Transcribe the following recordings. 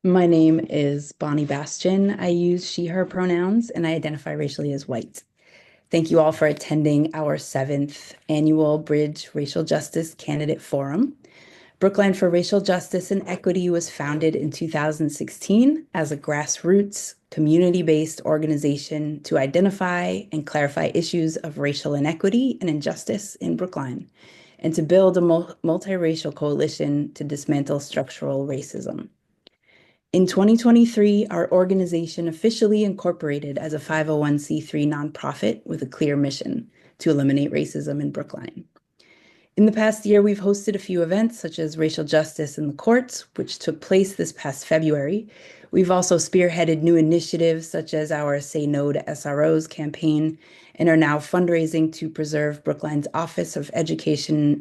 My name is Bonnie Bastian. I use she, her pronouns, and I identify racially as white. Thank you all for attending our seventh annual Bridge Racial Justice Candidate Forum. Brookline for Racial Justice and Equity was founded in 2016 as a grassroots, community-based organization to identify and clarify issues of racial inequity and injustice in Brookline, and to build a multiracial coalition to dismantle structural racism. In 2023, our organization officially incorporated as a 501c3 nonprofit with a clear mission to eliminate racism in Brookline. In the past year, we've hosted a few events such as Racial Justice in the Courts, which took place this past February. We've also spearheaded new initiatives such as our Say No to SROs campaign and are now fundraising to preserve Brookline's Office of Educational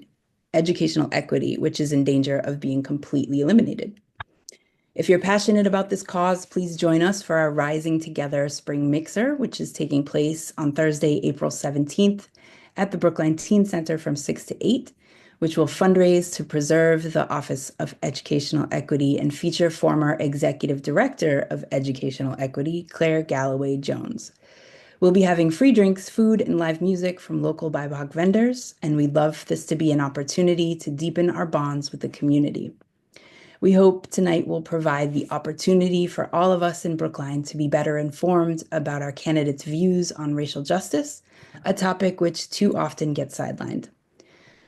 Equity, which is in danger of being completely eliminated. If you're passionate about this cause, please join us for our Rising Together Spring Mixer, which is taking place on Thursday, April 17th at the Brookline Teen Center from 6 to 8, which will fundraise to preserve the Office of Educational Equity and feature former Executive Director of Educational Equity, Claire Galloway Jones. We'll be having free drinks, food, and live music from local BIPOC vendors, and we'd love this to be an opportunity to deepen our bonds with the community. We hope tonight will provide the opportunity for all of us in Brookline to be better informed about our candidates' views on racial justice, a topic which too often gets sidelined.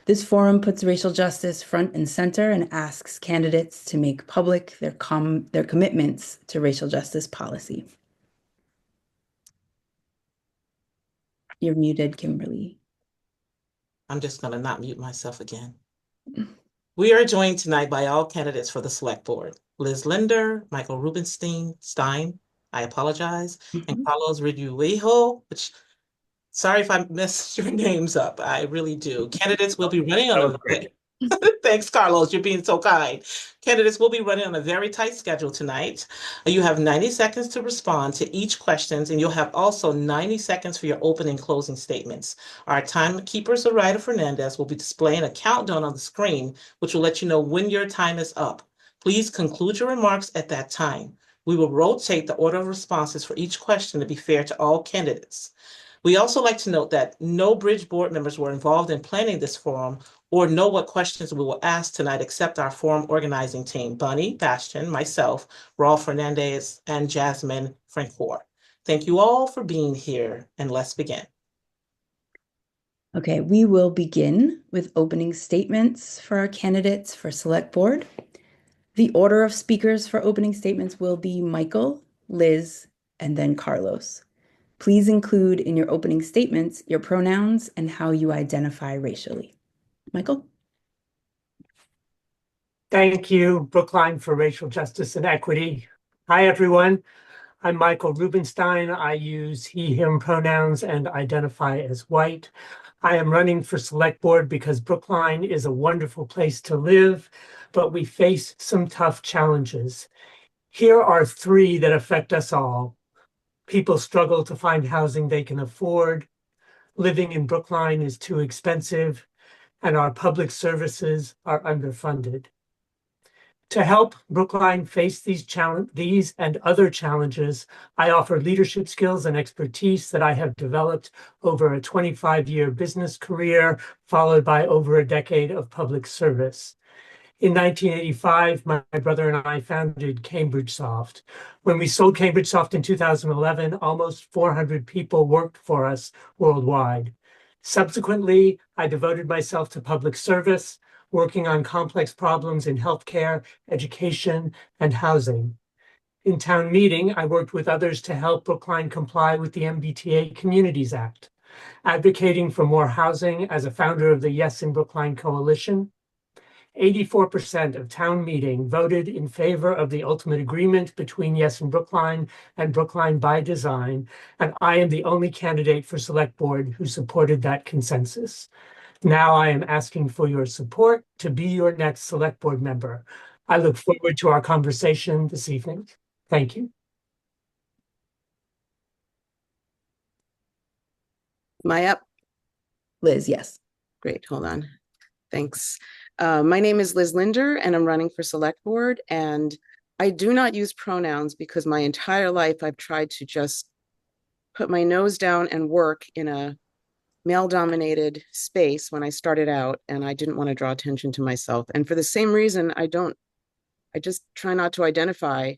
This forum puts racial justice front and center and asks candidates to make public their commitments to racial justice policy. You're muted, Kimberly. I'm just going to not mute myself again. We are joined tonight by all candidates for the Select Board. Liz Linder, Michael Rubenstein, I apologize, and Carlos Reduejo, which, sorry if I messed your names up, I really do. Candidates will be running on a Thanks, Carlos. You're being so kind. Candidates will be running on a very tight schedule tonight. You have 90 seconds to respond to each question, and you'll have also 90 seconds for your opening and closing statements. Our timekeeper, Zoraida Fernandez, will be displaying a countdown on the screen, which will let you know when your time is up. Please conclude your remarks at that time. We will rotate the order of responses for each question to be fair to all candidates. We also like to note that no Bridge board members were involved in planning this forum or know what questions we will ask tonight except our forum organizing team, Bonnie Bastian, myself, Raul Fernandez, and Jasmine Francoeur. Thank you all for being here, and let's begin. Okay, we will begin with opening statements for our candidates for Select Board. The order of speakers for opening statements will be Michael, Liz, and then Carlos. Please include in your opening statements your pronouns and how you identify racially. Michael? Thank you, Brookline for Racial Justice and Equity. Hi, everyone. I'm Michael Rubenstein. I use he, him pronouns and identify as white. I am running for Select Board because Brookline is a wonderful place to live, but we face some tough challenges. Here are three that affect us all. People struggle to find housing they can afford. Living in Brookline is too expensive, and our public services are underfunded. To help Brookline face these and other challenges, I offer leadership skills and expertise that I have developed over a 25-year business career, followed by over a decade of public service. In 1985, my brother and I founded CambridgeSoft. When we sold CambridgeSoft in 2011, almost 400 people worked for us worldwide. Subsequently, I devoted myself to public service, working on complex problems in healthcare, education, and housing. In town meeting, I worked with others to help Brookline comply with the MBTA Communities Act, advocating for more housing as a founder of the Yes in Brookline Coalition. 84% of town meeting voted in favor of the ultimate agreement between Yes and Brookline by Design, and I am the only candidate for Select Board who supported that consensus. Now I am asking for your support to be your next Select Board member. I look forward to our conversation this evening. Thank you. Am I up? Liz, yes. Great, hold on. Thanks. My name is Liz Linder, and I'm running for Select Board, and I do not use pronouns because my entire life I've tried to just put my nose down and work in a male-dominated space when I started out, and I didn't want to draw attention to myself. And for the same reason, I just try not to identify.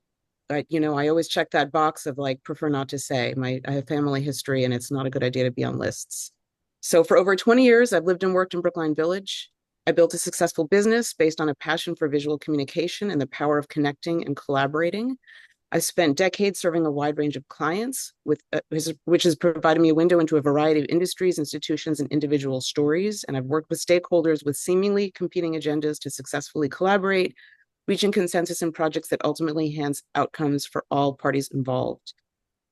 But, I always check that box of like, prefer not to say. I have family history, and it's not a good idea to be on lists. So for over 20 years, I've lived and worked in Brookline Village. I built a successful business based on a passion for visual communication and the power of connecting and collaborating. I've spent decades serving a wide range of clients, which has provided me a window into a variety of industries, institutions, and individual stories. And I've worked with stakeholders with seemingly competing agendas to successfully collaborate, reaching consensus in projects that ultimately enhance outcomes for all parties involved.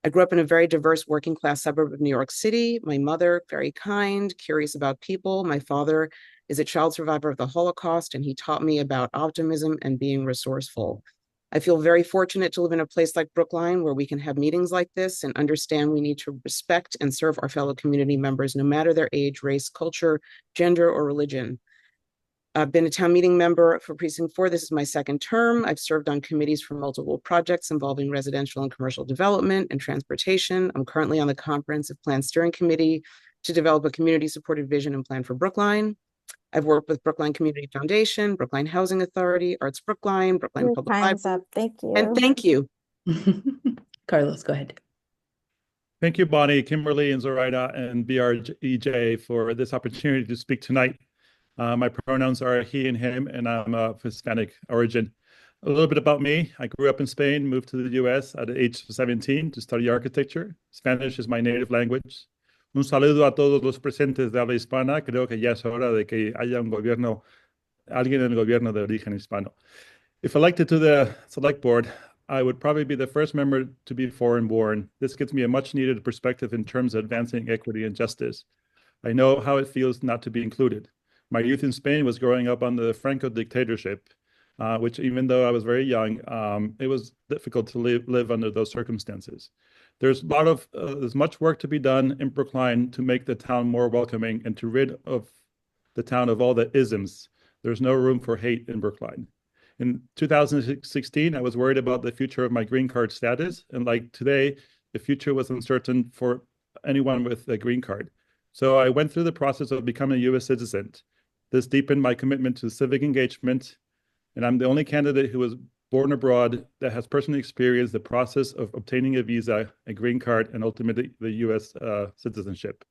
I grew up in a very diverse working class suburb of New York City. My mother, very kind, curious about people. My father is a child survivor of the Holocaust, and he taught me about optimism and being resourceful. I feel very fortunate to live in a place like Brookline where we can have meetings like this and understand we need to respect and serve our fellow community members, no matter their age, race, culture, gender, or religion. I've been a town meeting member for Precinct 4. This is my second term. I've served on committees for multiple projects involving residential and commercial development and transportation. I'm currently on the Comprehensive Plan Steering Committee to develop a community-supported vision and plan for Brookline. I've worked with Brookline Community Foundation, Brookline Housing Authority, Arts Brookline, Brookline Your Public time's Library. up. Thank And you. thank you. Carlos, go ahead. Thank you, Bonnie, Kimberly, and Zoraida, and BRJE for this opportunity to speak tonight. My pronouns are he and him, and I'm of Hispanic origin. A little bit about me. I grew up in Spain, moved to the US at the age of 17 to study architecture. Spanish is my native language. Un saludo a todos los presentes de habla hispana. Creo que ya es hora de que haya alguien en el gobierno de origen hispano. If elected to the select board, I would probably be the first member to be foreign born. This gives me a much needed perspective in terms of advancing equity and justice. I know how it feels not to be included. My youth in Spain was growing up under the Franco dictatorship, which even though I was very young, it was difficult to live under those circumstances. There's much work to be done in Brookline to make the town more welcoming and to rid of the town of all the isms. There's no room for hate in Brookline. In 2016, I was worried about the future of my green card status. And like today, the future was uncertain for anyone with a green card. So I went through the process of becoming a US citizen. This deepened my commitment to civic engagement. And I'm the only candidate who was born abroad that has personally experienced the process of obtaining a visa, a green card, and ultimately the US citizenship.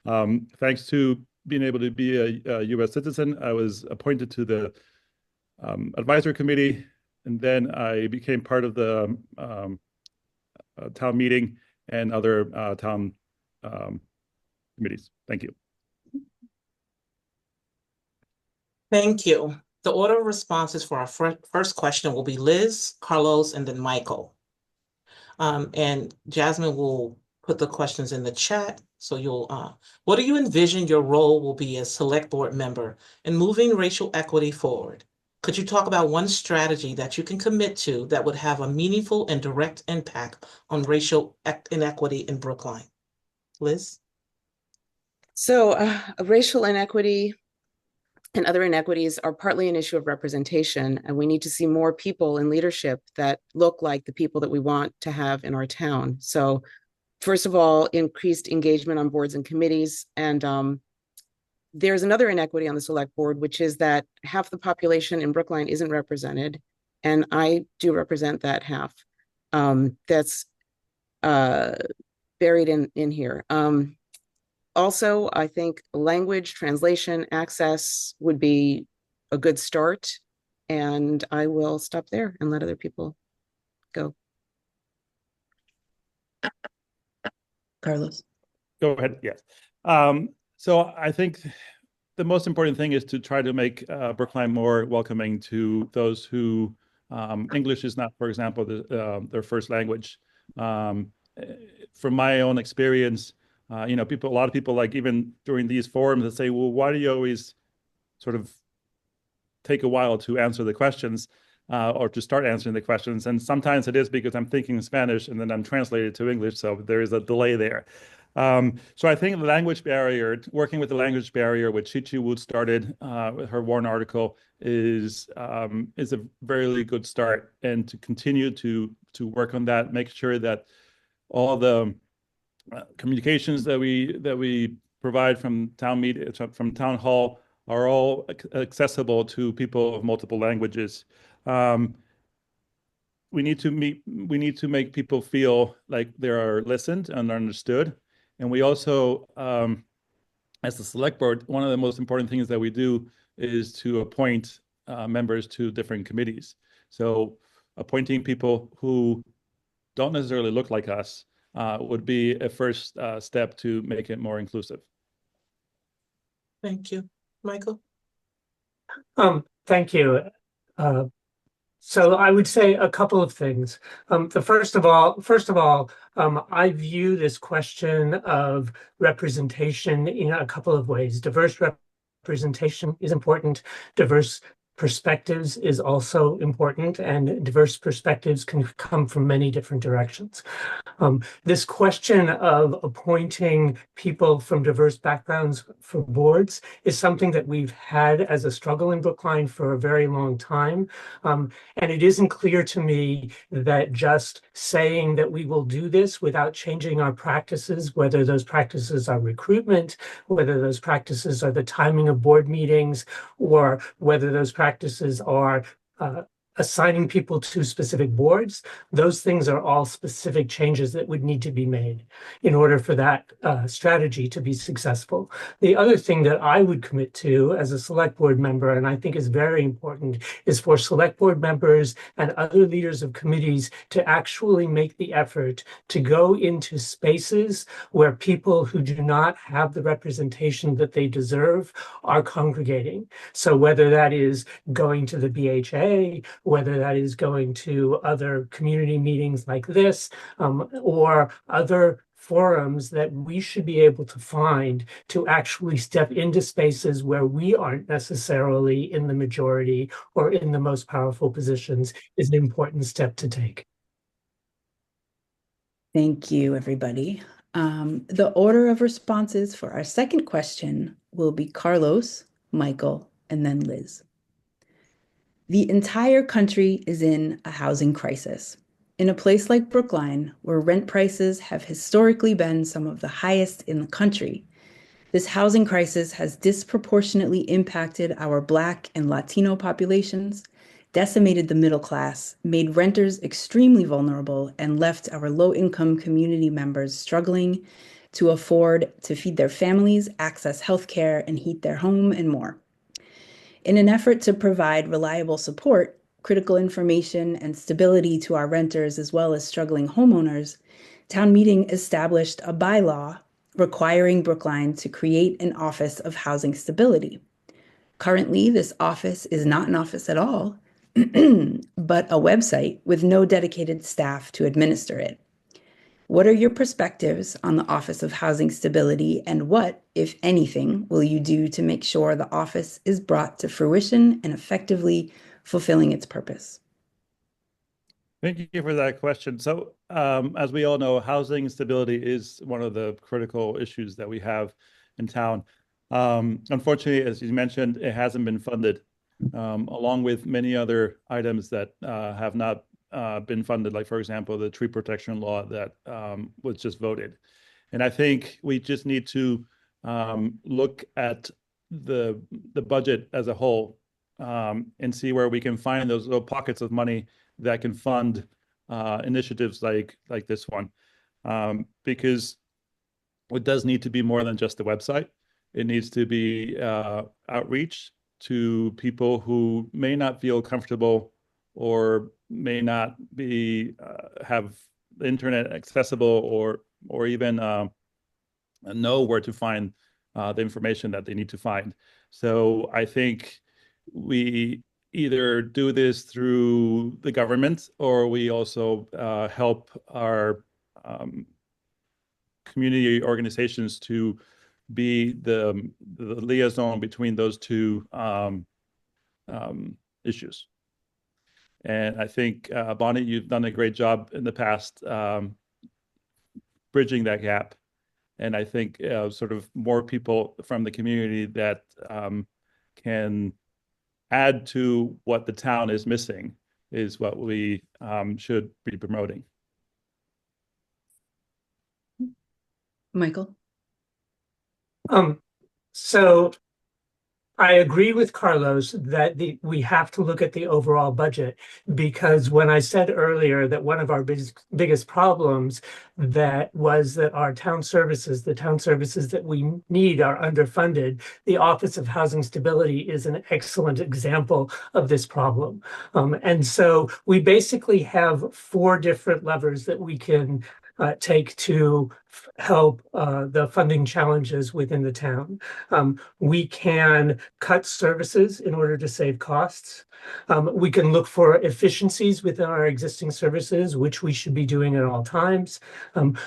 Thanks to being able to be a US citizen, I was appointed to the advisory committee, and then I became part of the town meeting and other town committees. Thank you. Thank you. The order of responses for our first question will be Liz, Carlos, and then Michael. And Jasmine will put the questions in the chat. So what do you envision your role will be as select board member in moving racial equity forward? Could you talk about one strategy that you can commit to that would have a meaningful and direct impact on racial inequity in Brookline? Liz? So racial inequity and other inequities are partly an issue of representation, and we need to see more people in leadership that look like the people that we want to have in our town. So first of all, increased engagement on boards and committees. And there's another inequity on the select board, which is that half the population in Brookline isn't represented. And I do represent that half. That's buried in here. Also, I think language, translation, access would be a good start. And I will stop there and let other people go. Carlos. Go ahead. Yes. So I think the most important thing is to try to make Brookline more welcoming to those who English is not, for example, their first language. From my own experience, a lot of people, like even during these forums, that say, well, why do you always sort of take a while to answer the questions or to start answering the questions? And sometimes it is because I'm thinking in Spanish and then I'm translated to English. So there is a delay there. So I think the language barrier, working with the language barrier, which Chi Wood started with her Warren article, is a very good start, and to continue to work on that, make sure that all the communications that we provide from town media, from town hall, are all accessible to people of multiple languages. We need to make people feel like they are listened and understood. And we also, as the select board, one of the most important things that we do is to appoint members to different committees. So appointing people who don't necessarily look like us would be a first step to make it more inclusive. Thank you. Michael? Thank you. So I would say a couple of things. First of all, I view this question of representation in a couple of ways. Diverse representation is important. Diverse perspectives is also important, and diverse perspectives can come from many different directions. This question of appointing people from diverse backgrounds for boards is something that we've had as a struggle in Brookline for a very long time. And it isn't clear to me that just saying that we will do this without changing our practices, whether those practices are recruitment, whether those practices are the timing of board meetings, or whether those practices are assigning people to specific boards, those things are all specific changes that would need to be made in order for that strategy to be successful. The other thing that I would commit to as a select board member, and I think is very important, is for select board members and other leaders of committees to actually make the effort to go into spaces where people who do not have the representation that they deserve are congregating. So whether that is going to the BHA, whether that is going to other community meetings like this, or other forums that we should be able to find to actually step into spaces where we aren't necessarily in the majority or in the most powerful positions, is an important step to take. Thank you, everybody. The order of responses for our second question will be Carlos, Michael, and then Liz. The entire country is in a housing crisis. In a place like Brookline, where rent prices have historically been some of the highest in the country, this housing crisis has disproportionately impacted our Black and Latino populations, decimated the middle class, made renters extremely vulnerable, and left our low-income community members struggling to afford to feed their families, access healthcare, and heat their home, and more. In an effort to provide reliable support, critical information, and stability to our renters as well as struggling homeowners, town meeting established a bylaw requiring Brookline to create an Office of Housing Stability. Currently, this office is not an office at all, but a website with no dedicated staff to administer it. What are your perspectives on the Office of Housing Stability, and what, if anything, will you do to make sure the office is brought to fruition and effectively fulfilling its purpose? Thank you for that question. So, as we all know, housing stability is one of the critical issues that we have in town. Unfortunately, as you mentioned, it hasn't been funded, along with many other items that have not been funded, like, for example, the tree protection law that was just voted. And I think we just need to look at the budget as a whole and see where we can find those little pockets of money that can fund initiatives like this one, because it does need to be more than just a website. It needs to be outreach to people who may not feel comfortable or may not be have the internet accessible or even know where to find the information that they need to find. So I think we either do this through the government, or we also help our community organizations to be the liaison between those two issues. And I think, Bonnie, you've done a great job in the past bridging that gap. And I think sort of more people from the community that can add to what the town is missing is what we should be promoting. Michael? So I agree with Carlos that we have to look at the overall budget, because when I said earlier that one of our biggest problems that was that our town services, the town services that we need, are underfunded, the Office of Housing Stability is an excellent example of this problem. And so we basically have 4 different levers that we can take to help the funding challenges within the town. We can cut services in order to save costs. We can look for efficiencies within our existing services, which we should be doing at all times.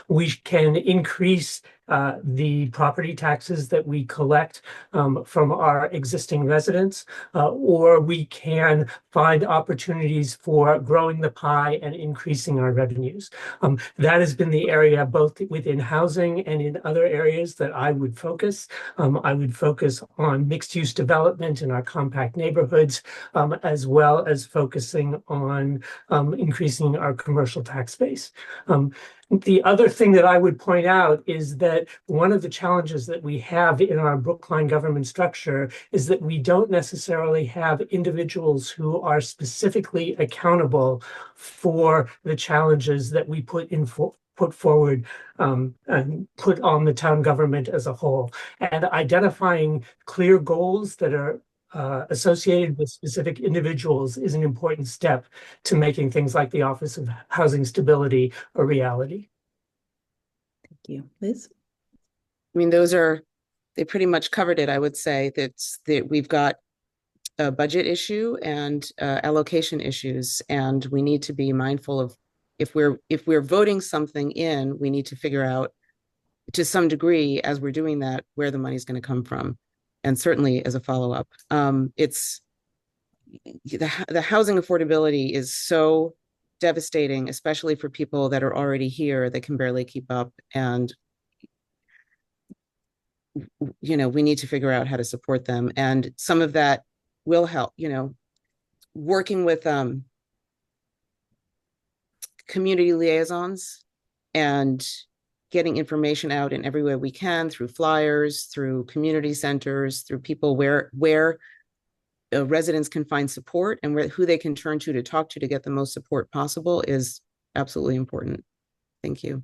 We can increase the property taxes that we collect from our existing residents, or we can find opportunities for growing the pie and increasing our revenues. That has been the area both within housing and in other areas that I would focus. I would focus on mixed-use development in our compact neighborhoods, as well as focusing on increasing our commercial tax base. The other thing that I would point out is that one of the challenges that we have in our Brookline government structure is that we don't necessarily have individuals who are specifically accountable for the challenges that we put forward and put on the town government as a whole. And identifying clear goals that are associated with specific individuals is an important step to making things like the Office of Housing Stability a reality. Thank you. Liz? I mean, they pretty much covered it. I would say that we've got a budget issue and allocation issues, and we need to be mindful of if we're voting something in, we need to figure out to some degree as we're doing that where the money's going to come from. And certainly as a follow-up, it's the housing affordability is so devastating, especially for people that are already here that can barely keep up. And, we need to figure out how to support them. And some of that will help, working with community liaisons and getting information out in every way we can through flyers, through community centers, through people where residents can find support and who they can turn to talk to get the most support possible is absolutely important. Thank you.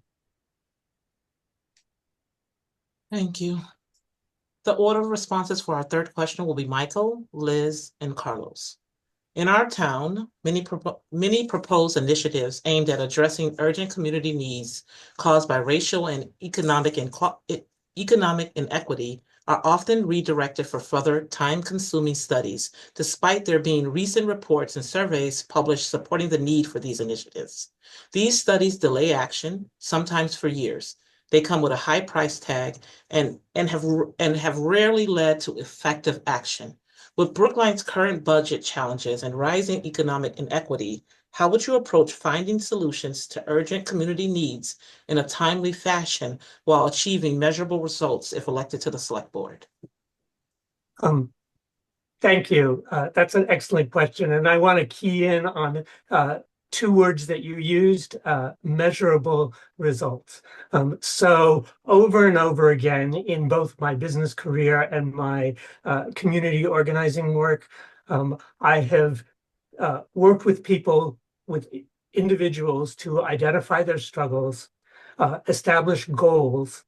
Thank you. The order of responses for our third question will be Michael, Liz, and Carlos. In our town, many proposed initiatives aimed at addressing urgent community needs caused by racial and economic inequity are often redirected for further time-consuming studies, despite there being recent reports and surveys published supporting the need for these initiatives. These studies delay action, sometimes for years. They come with a high price tag and have rarely led to effective action. With Brookline's current budget challenges and rising economic inequity, how would you approach finding solutions to urgent community needs in a timely fashion while achieving measurable results if elected to the select board? Thank you. That's an excellent question. And I want to key in on 2 words that you used, measurable results. So over and over again in both my business career and my community organizing work, I have worked with individuals to identify their struggles, establish goals,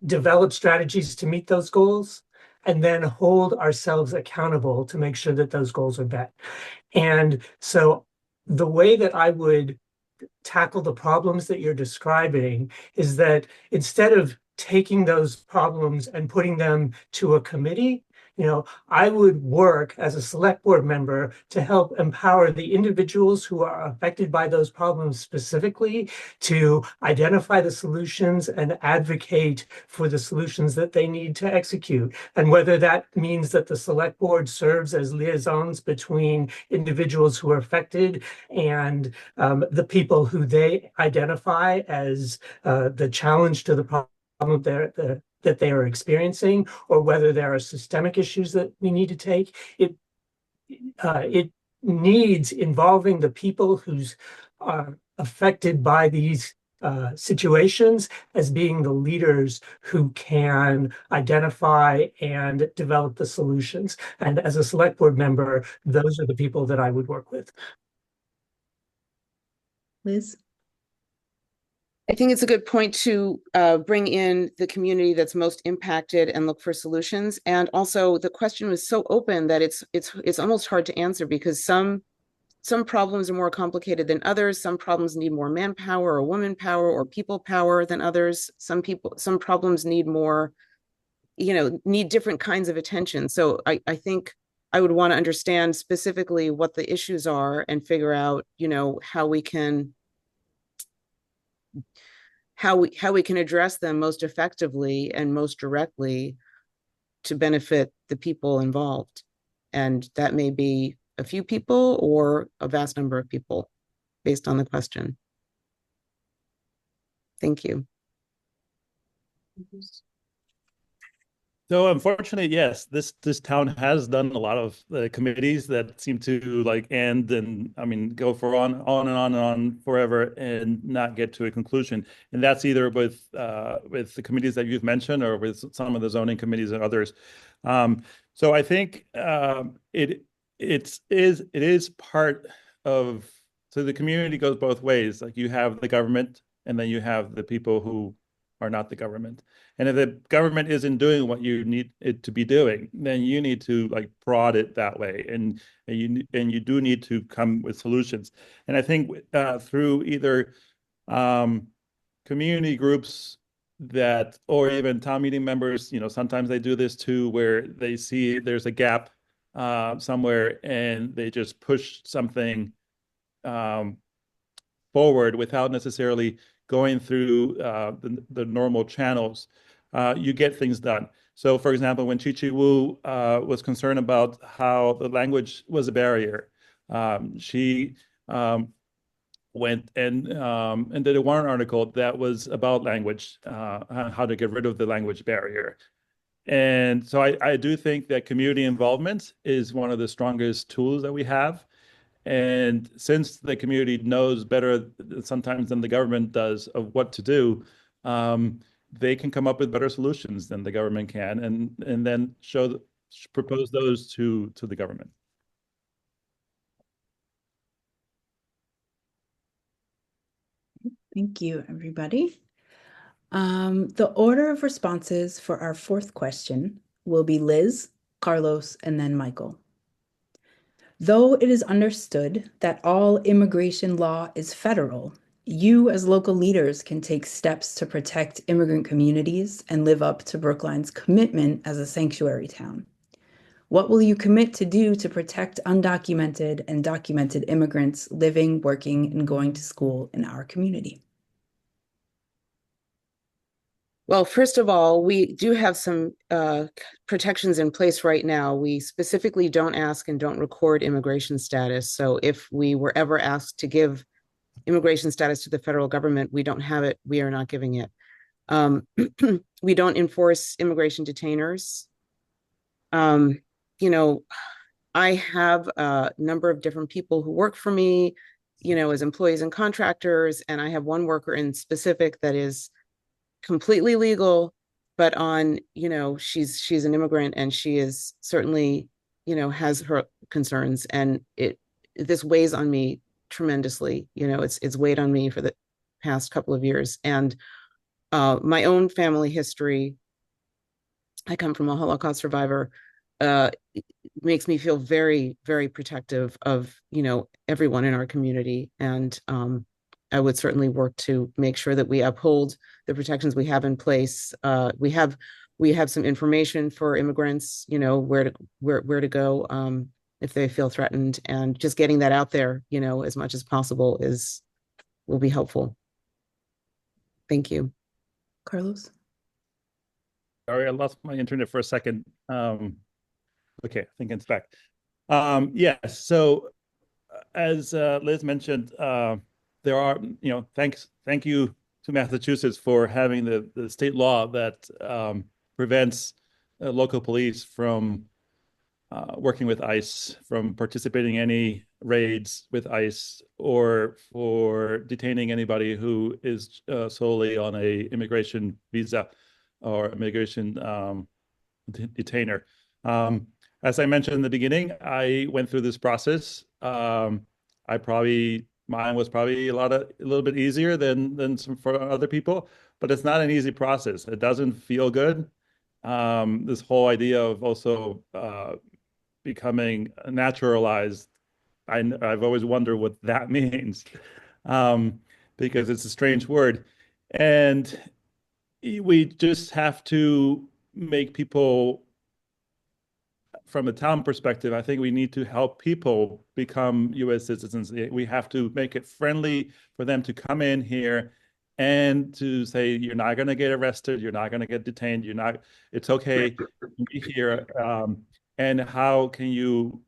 develop strategies to meet those goals, and then hold ourselves accountable to make sure that those goals are met. And so the way that I would tackle the problems that you're describing is that instead of taking those problems and putting them to a committee, I would work as a select board member to help empower the individuals who are affected by those problems specifically to identify the solutions and advocate for the solutions that they need to execute. And whether that means that the select board serves as liaisons between individuals who are affected and the people who they identify as the challenge to the problem that they are experiencing, or whether there are systemic issues that we need to take. It needs involving the people who's affected by these situations as being the leaders who can identify and develop the solutions. And as a select board member, those are the people that I would work with. Liz? I think it's a good point to bring in the community that's most impacted and look for solutions. And also, the question was so open that it's almost hard to answer, because some problems are more complicated than others. Some problems need more manpower or woman power or people power than others. Some problems need more, need different kinds of attention. So I think I would want to understand specifically what the issues are and figure out, how we can address them most effectively and most directly to benefit the people involved. And that may be a few people or a vast number of people based on the question. Thank you. So unfortunately, yes, this town has done a lot of committees that seem to end and go for on and on and on forever and not get to a conclusion. And that's either with the committees that you've mentioned or with some of the zoning committees and others. So I think it is part of, so the community goes both ways. Like, you have the government and then you have the people who are not the government. And if the government isn't doing what you need it to be doing, then you need to prod it that way, and you do need to come with solutions. And I think through either community groups or even town meeting members, sometimes they do this too, where they see there's a gap somewhere and they just push something forward without necessarily going through the normal channels. You get things done. So, for example, when Chi Wu was concerned about how the language was a barrier, she went and did a warrant article that was about language, how to get rid of the language barrier. And so I do think that community involvement is one of the strongest tools that we have. And since the community knows better sometimes than the government does of what to do, they can come up with better solutions than the government can, and then propose those to the government. Thank you, everybody. The order of responses for our fourth question will be Liz, Carlos, and then Michael. Though it is understood that all immigration law is federal, you as local leaders can take steps to protect immigrant communities and live up to Brookline's commitment as a sanctuary town. What will you commit to do to protect undocumented and documented immigrants living, working, and going to school in our community? Well, first of all, we do have some protections in place right now. We specifically don't ask and don't record immigration status. So if we were ever asked to give immigration status to the federal government, we don't have it. We are not giving it. We don't enforce immigration detainers. I have a number of different people who work for me, as employees and contractors, and I have one worker in specific that is completely legal, but she's an immigrant, and she is certainly, has her concerns, and this weighs on me tremendously. It's weighed on me for the past couple of years. And my own family history, I come from a Holocaust survivor, makes me feel very, very protective of, everyone in our community. And I would certainly work to make sure that we uphold the protections we have in place. We have we have some information for immigrants, you know, where to go if they feel threatened, and just getting that out there, you know, as much as possible will be helpful. Thank you. Carlos? Sorry, I lost my internet for a second. Okay, I think it's back. Yes, so as Liz mentioned, there are, you know, thank you to Massachusetts for having the state law that prevents local police from working with ICE, from participating in any raids with ICE, or for detaining anybody who is solely on a immigration visa or immigration detainer. As I mentioned in the beginning, I went through this process. Mine was probably a little bit easier than some for other people, but it's not an easy process. It doesn't feel good. This whole idea of also becoming naturalized, I've always wondered what that means, because it's a strange word. And we just have to make people, from a town perspective, I think we need to help people become U.S. citizens. We have to make it friendly for them to come in here and to say, you're not going to get arrested, you're not going to get detained, it's okay to be here. And how can you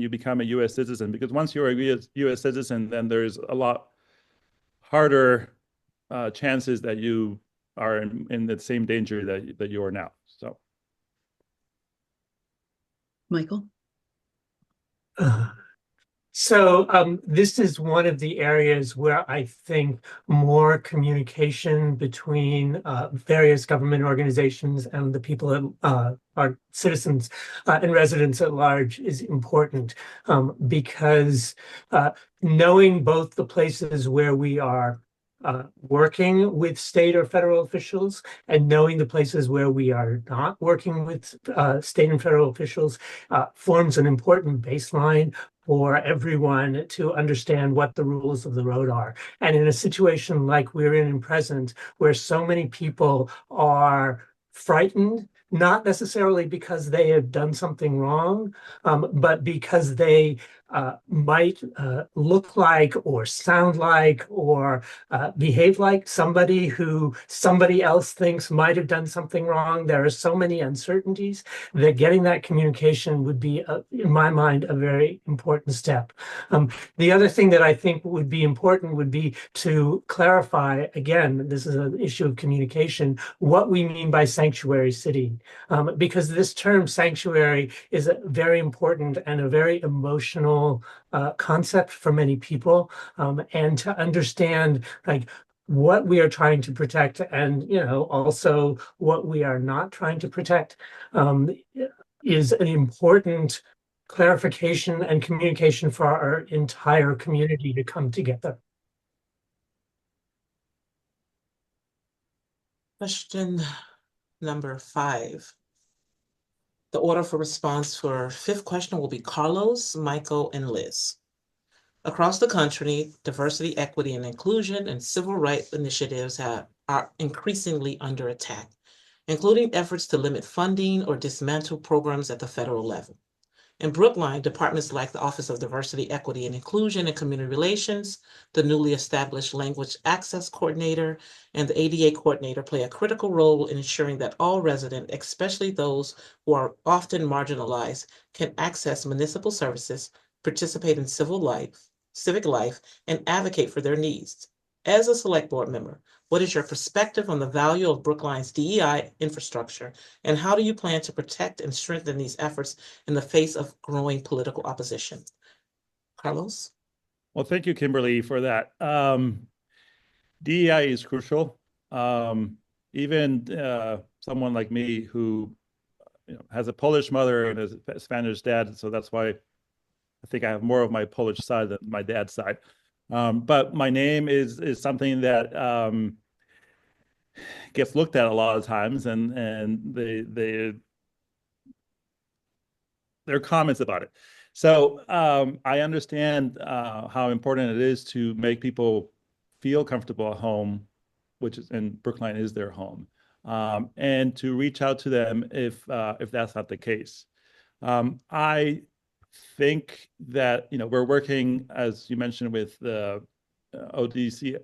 become a U.S. citizen? Because once you're a U.S. citizen, then there's a lot harder chances that you are in the same danger that you are now. So, Michael? So this is one of the areas where I think more communication between various government organizations and the people that are citizens and residents at large is important, because knowing both the places where we are working with state or federal officials and knowing the places where we are not working with state and federal officials forms an important baseline for everyone to understand what the rules of the road are. And in a situation like we're in present, where so many people are frightened, not necessarily because they have done something wrong, but because they might look like or sound like or behave like somebody who somebody else thinks might have done something wrong. There are so many uncertainties that getting that communication would be, in my mind, a very important step. The other thing that I think would be important would be to clarify, again, this is an issue of communication, what we mean by sanctuary city, because this term sanctuary is a very important and a very emotional concept for many people, and to understand like what we are trying to protect and, you know, also what we are not trying to protect, is an important clarification and communication for our entire community to come together. Question number 5. The order for response for 5th question will be Carlos, Michael, and Liz. Across the country, diversity, equity, and inclusion and civil rights initiatives are increasingly under attack, including efforts to limit funding or dismantle programs at the federal level. In Brookline, departments like the Office of Diversity, Equity, and Inclusion and Community Relations, the newly established Language Access Coordinator, and the ADA Coordinator play a critical role in ensuring that all residents, especially those who are often marginalized, can access municipal services, participate in civic life, and advocate for their needs. As a select board member, what is your perspective on the value of Brookline's DEI infrastructure, and how do you plan to protect and strengthen these efforts in the face of growing political opposition? Carlos? well, thank you, Kimberly, for that. DEI is crucial. Even someone like me who has a Polish mother and a Spanish dad, so that's why I think I have more of my Polish side than my dad's side. But my name is something that gets looked at a lot of times, and there are comments about it. So I understand how important it is to make people feel comfortable at home, which is, and Brookline is their home. and to reach out to them if that's not the case. I think that we're working, as you mentioned, with the ODEICR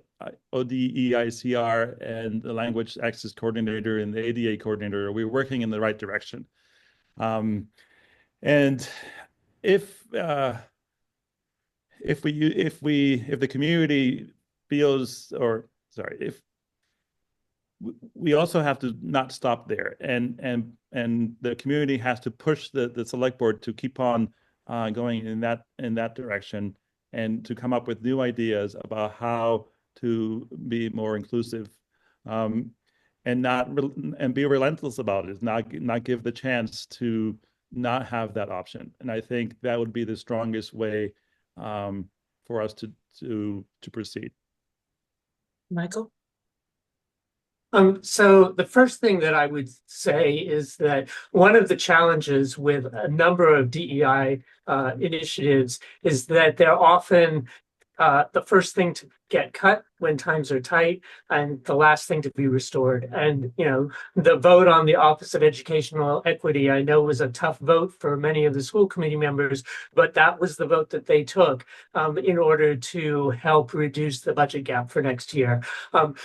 and the Language Access Coordinator and the ADA Coordinator. We're working in the right direction. And if the community feels, or sorry, if we also have to not stop there, and the community has to push the select board to keep on going in that direction, and to come up with new ideas about how to be more inclusive, and be relentless about it, not give the chance to not have that option. And I think that would be the strongest way for us to proceed. Michael? So the first thing that I would say is that one of the challenges with a number of DEI initiatives is that they're often the first thing to get cut when times are tight and the last thing to be restored. And, the vote on the Office of Educational Equity, I know, was a tough vote for many of the school committee members, but that was the vote that they took in order to help reduce the budget gap for next year.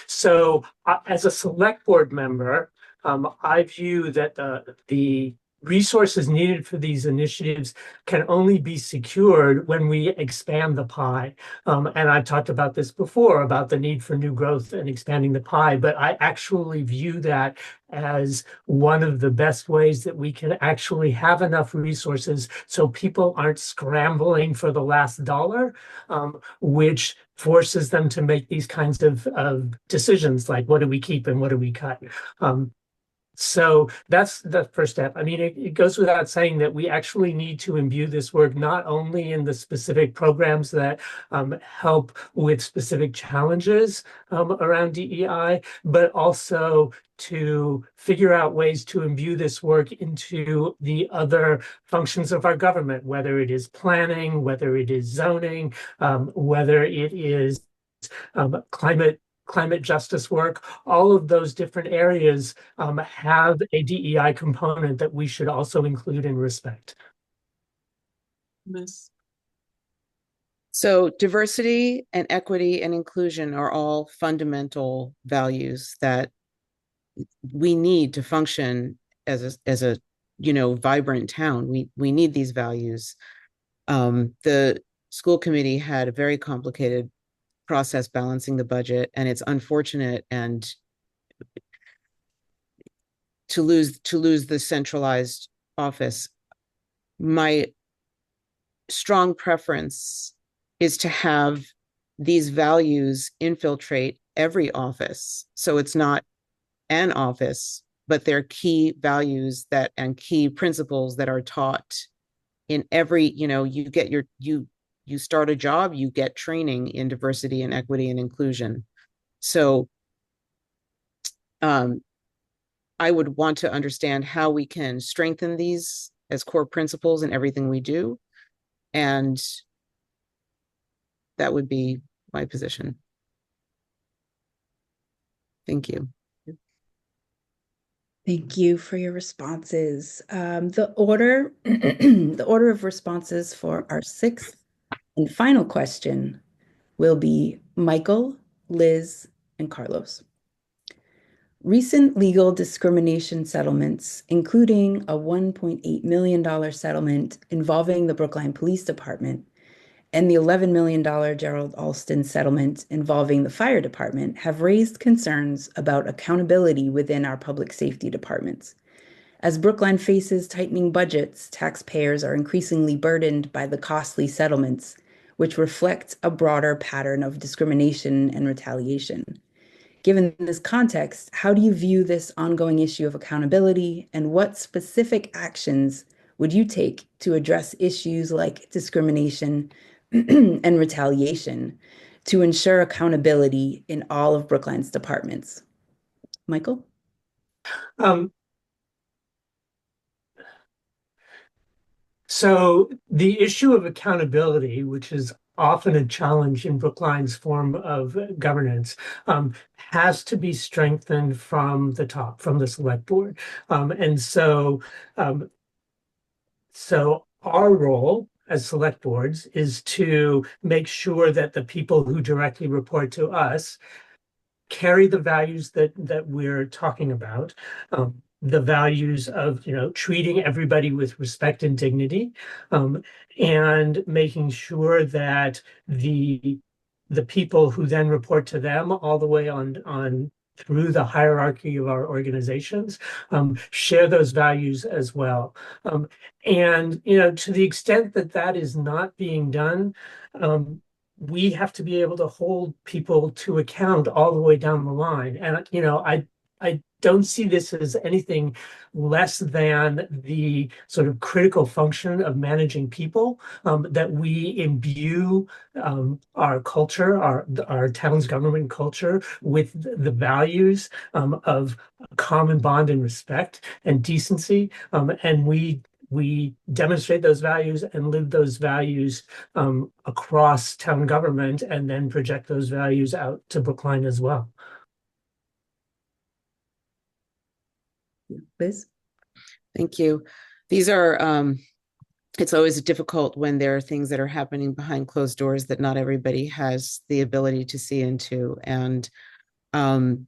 So as a select board member, I view that the resources needed for these initiatives can only be secured when we expand the pie. And I've talked about this before, about the need for new growth and expanding the pie, but I actually view that as one of the best ways that we can actually have enough resources so people aren't scrambling for the last dollar, which forces them to make these kinds of decisions, like what do we keep and what do we cut? So that's the first step. I mean, it goes without saying that we actually need to imbue this work not only in the specific programs that help with specific challenges around DEI, but also to figure out ways to imbue this work into the other functions of our government, whether it is planning, whether it is zoning, whether it is climate justice work. All of those different areas have a DEI component that we should also include and respect. Liz? So diversity and equity and inclusion are all fundamental values that we need to function as a vibrant town. We need these values. The school committee had a very complicated process balancing the budget, and it's unfortunate and to lose the centralized office. My strong preference is to have these values infiltrate every office, so it's not an office, but they're key values and key principles that are taught in every, you start a job, you get training in diversity and equity and inclusion. So I would want to understand how we can strengthen these as core principles in everything we do. And that would be my position. Thank you. Thank you for your responses. The order, the order of responses for our sixth and final question will be Michael, Liz, and Carlos. Recent legal discrimination settlements, including a $1.8 million settlement involving the Brookline Police Department and the $11 million Gerald Alston settlement involving the fire department, have raised concerns about accountability within our public safety departments. As Brookline faces tightening budgets, taxpayers are increasingly burdened by the costly settlements, which reflect a broader pattern of discrimination and retaliation. Given this context, how do you view this ongoing issue of accountability, and what specific actions would you take to address issues like discrimination and retaliation to ensure accountability in all of Brookline's departments? Michael? So the issue of accountability, which is often a challenge in Brookline's form of governance, has to be strengthened from the top, from the select board. Um, so our role as select boards is to make sure that the people who directly report to us carry the values that we're talking about, the values of treating everybody with respect and dignity, and making sure that the people who then report to them all the way on through the hierarchy of our organizations share those values as well. And to the extent that that is not being done, we have to be able to hold people to account all the way down the line. And, I don't see this as anything less than the sort of critical function of managing people, that we imbue our culture, our town's government culture with the values of common bond and respect and decency. And we demonstrate those values and live those values across town government, and then project those values out to Brookline as well. Liz? Thank you. These are, it's always difficult when there are things that are happening behind closed doors that not everybody has the ability to see into. And, some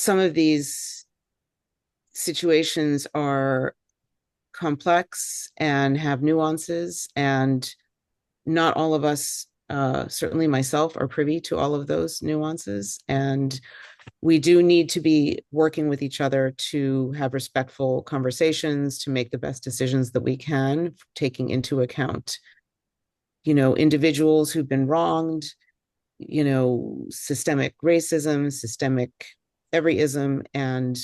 of these situations are complex and have nuances, and not all of us, certainly myself, are privy to all of those nuances. And we do need to be working with each other to have respectful conversations, to make the best decisions that we can, taking into account, individuals who've been wronged, systemic racism, systemic everyism, and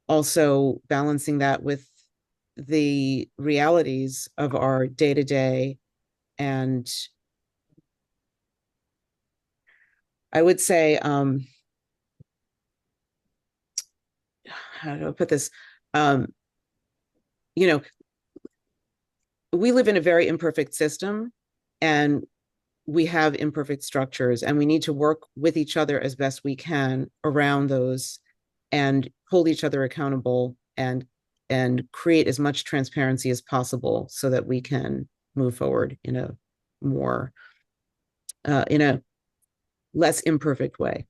also balancing that with the realities of our day-to-day. And I would say, how do I put this? We live in a very imperfect system, and we have imperfect structures, and we need to work with each other as best we can around those, and hold each other accountable, and create as much transparency as possible so that we can move forward in a more, in a less imperfect way.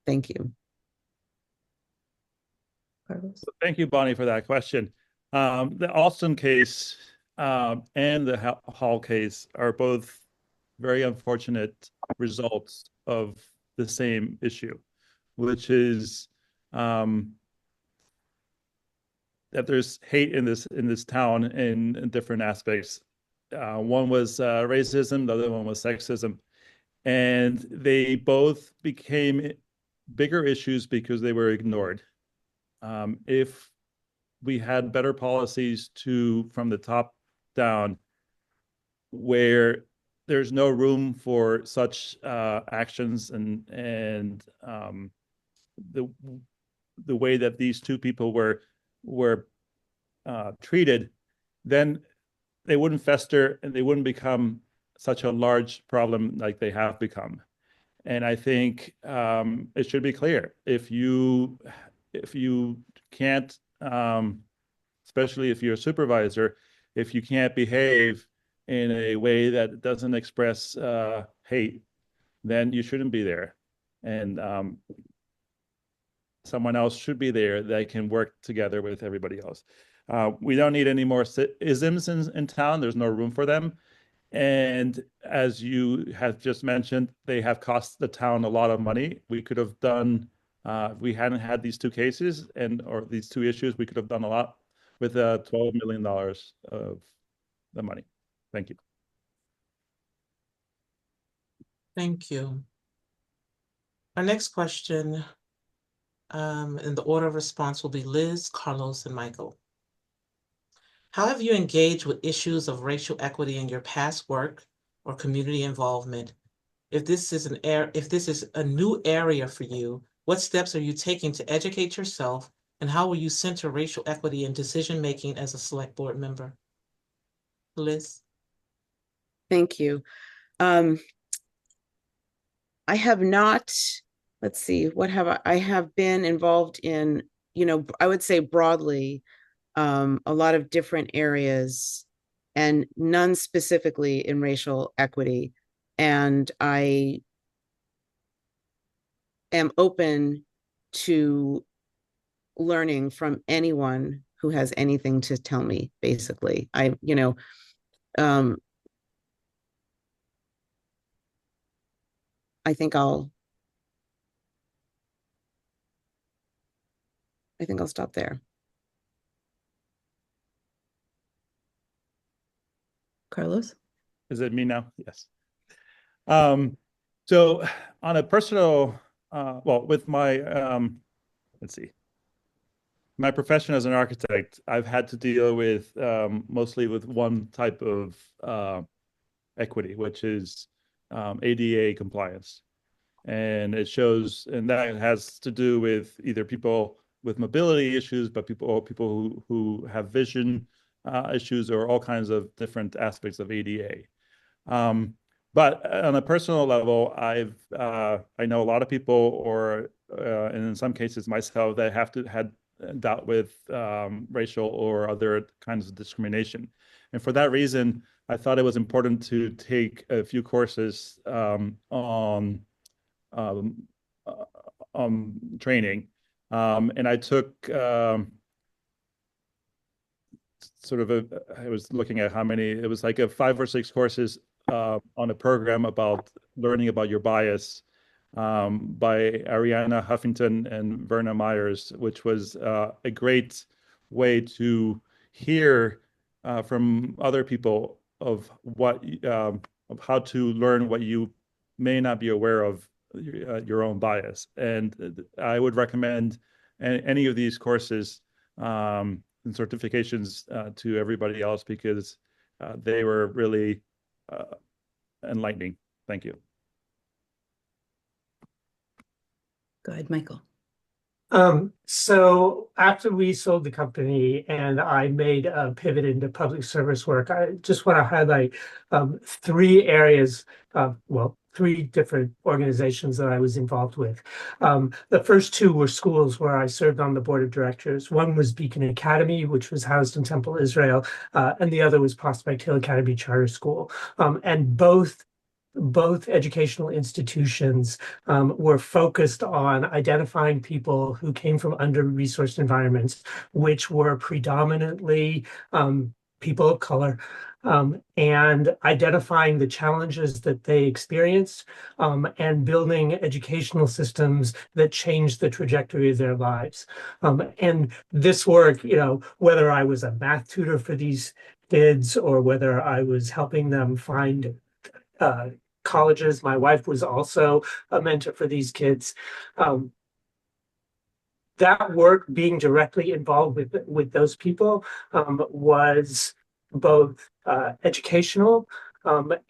Thank you. Thank you, Bonnie, for that question. The Alston case and the Hall case are both very unfortunate results of the same issue, which is that there's hate in this town in different aspects. One was racism, the other one was sexism, and they both became bigger issues because they were ignored. If we had better policies from the top down, where there's no room for such actions, and the way that these two people were treated, then they wouldn't fester and they wouldn't become such a large problem like they have become. And I think it should be clear, if you can't, especially if you're a supervisor, if you can't behave in a way that doesn't express hate, then you shouldn't be there. And someone else should be there that can work together with everybody else. We don't need any more isms in town. There's no room for them. And as you have just mentioned, they have cost the town a lot of money. We could have done, if we hadn't had these two cases or these two issues, we could have done a lot with $12 million of the money. Thank you. Thank you. Our next question, in the order of response, will be Liz, Carlos, and Michael. How have you engaged with issues of racial equity in your past work or community involvement? If this is a new area for you, what steps are you taking to educate yourself, and how will you center racial equity in decision-making as a select board member? Liz? Thank you. I have not, let's see, what have I have been involved in, I would say broadly, a lot of different areas and none specifically in racial equity. And I am open to learning from anyone who has anything to tell me, basically. Um, I think I'll stop there. Carlos? Is it me now? Yes. So on a personal, well, with my, let's see, my profession as an architect, I've had to deal with mostly with one type of equity, which is ADA compliance. And it shows, and that has to do with either people with mobility issues, but people who have vision issues, or all kinds of different aspects of ADA. But on a personal level, I know a lot of people, or and in some cases myself, that had dealt with racial or other kinds of discrimination, and for that reason, I thought it was important to take a few courses um, training, and I took I was looking at how many, it was like 5 or 6 courses on a program about learning about your bias, by Ariana Huffington and Verna Myers, which was a great way to hear from other people of of how to learn what you may not be aware of, your own bias. And I would recommend any of these courses and certifications to everybody else, because they were really enlightening. Thank you. Go ahead, Michael. So after we sold the company and I made a pivot into public service work, I just want to highlight 3 areas well, 3 different organizations that I was involved with. The first 2 were schools where I served on the board of directors. One was Beacon Academy, which was housed in Temple, Israel, and the other was Prospect Hill Academy Charter School. And both educational institutions were focused on identifying people who came from under-resourced environments, which were predominantly people of color, and identifying the challenges that they experienced, and building educational systems that changed the trajectory of their lives. And this work, whether I was a math tutor for these kids or whether I was helping them find colleges. My wife was also a mentor for these kids. That work, being directly involved with those people, was both educational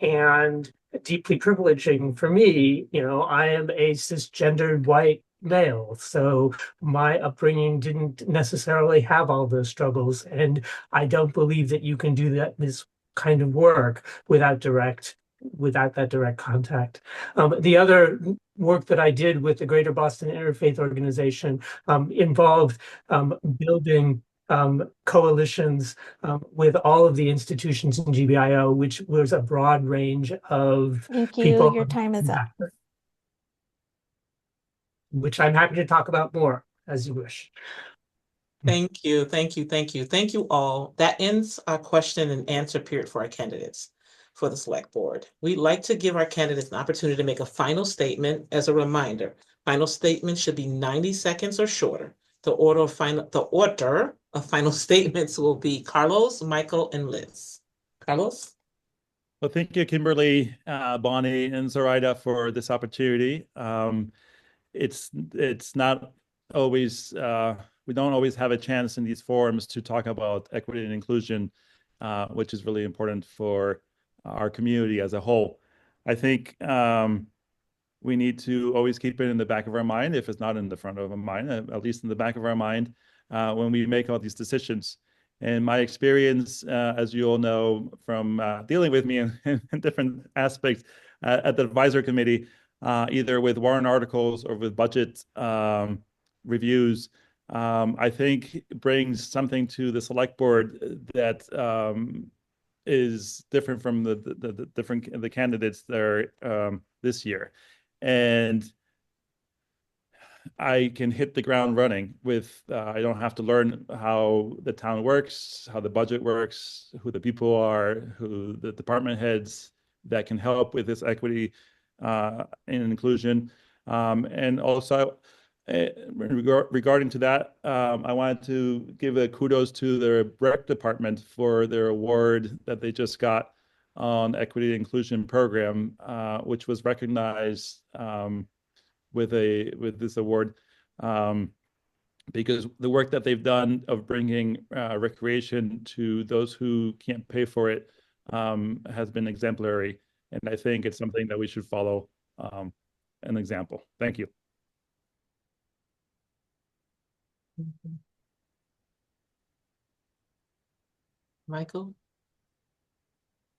and deeply privileging for me. I am a cisgendered white male, so my upbringing didn't necessarily have all those struggles, and I don't believe that you can do this kind of work without that direct contact. The other work that I did with the Greater Boston Interfaith Organization involved building coalitions with all of the institutions in GBIO, which was a broad range of Thank you. people. Your time is up. Which I'm happy to talk about more as you wish. Thank you, thank you, thank you. Thank you all. That ends our question and answer period for our candidates for the select board. We'd like to give our candidates an opportunity to make a final statement. As a reminder, final statement should be 90 seconds or shorter. The order of final statements will be Carlos, Michael, and Liz. Carlos? Well, thank you, Kimberly, Bonnie, and Zoraida, for this opportunity. It's not always, we don't always have a chance in these forums to talk about equity and inclusion, which is really important for our community as a whole. I think we need to always keep it in the back of our mind, if it's not in the front of our mind, at least in the back of our mind, when we make all these decisions. And my experience, as you all know from dealing with me in different aspects at the advisory committee, either with warrant articles or with budget reviews, I think brings something to the select board that is different from the candidates there this year. And I can hit the ground running with, I don't have to learn how the town works, how the budget works, who the people are, who the department heads that can help with this equity and inclusion. And also, regarding to that, I wanted to give a kudos to the rec department for their award that they just got on equity and inclusion program, which was recognized with this award, because the work that they've done of bringing recreation to those who can't pay for it has been exemplary, and I think it's something that we should follow an example. Thank you. Michael?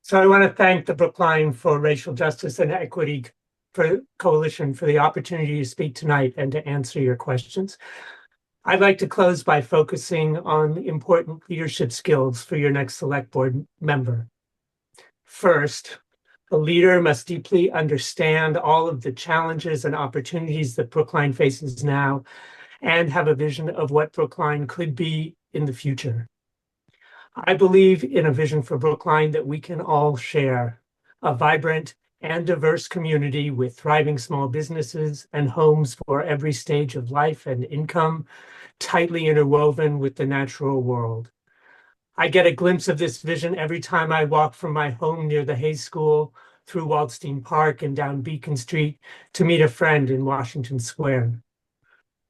So I want to thank the Brookline for Racial Justice and Equity Coalition for the opportunity to speak tonight and to answer your questions. I'd like to close by focusing on important leadership skills for your next select board member. First, a leader must deeply understand all of the challenges and opportunities that Brookline faces now and have a vision of what Brookline could be in the future. I believe in a vision for Brookline that we can all share: a vibrant and diverse community with thriving small businesses and homes for every stage of life and income, tightly interwoven with the natural world. I get a glimpse of this vision every time I walk from my home near the Hayes School through Waldstein Park and down Beacon Street to meet a friend in Washington Square.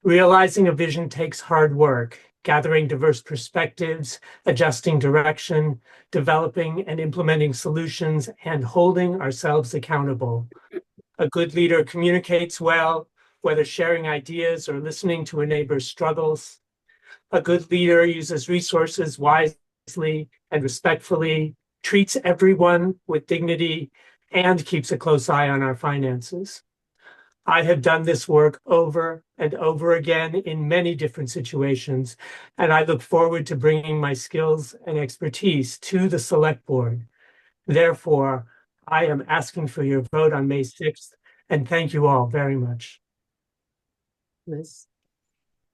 Realizing a vision takes hard work, gathering diverse perspectives, adjusting direction, developing and implementing solutions, and holding ourselves accountable. A good leader communicates well, whether sharing ideas or listening to a neighbor's struggles. A good leader uses resources wisely and respectfully, treats everyone with dignity, and keeps a close eye on our finances. I have done this work over and over again in many different situations, and I look forward to bringing my skills and expertise to the select board. Therefore, I am asking for your vote on May 6th, and thank you all very much. Liz?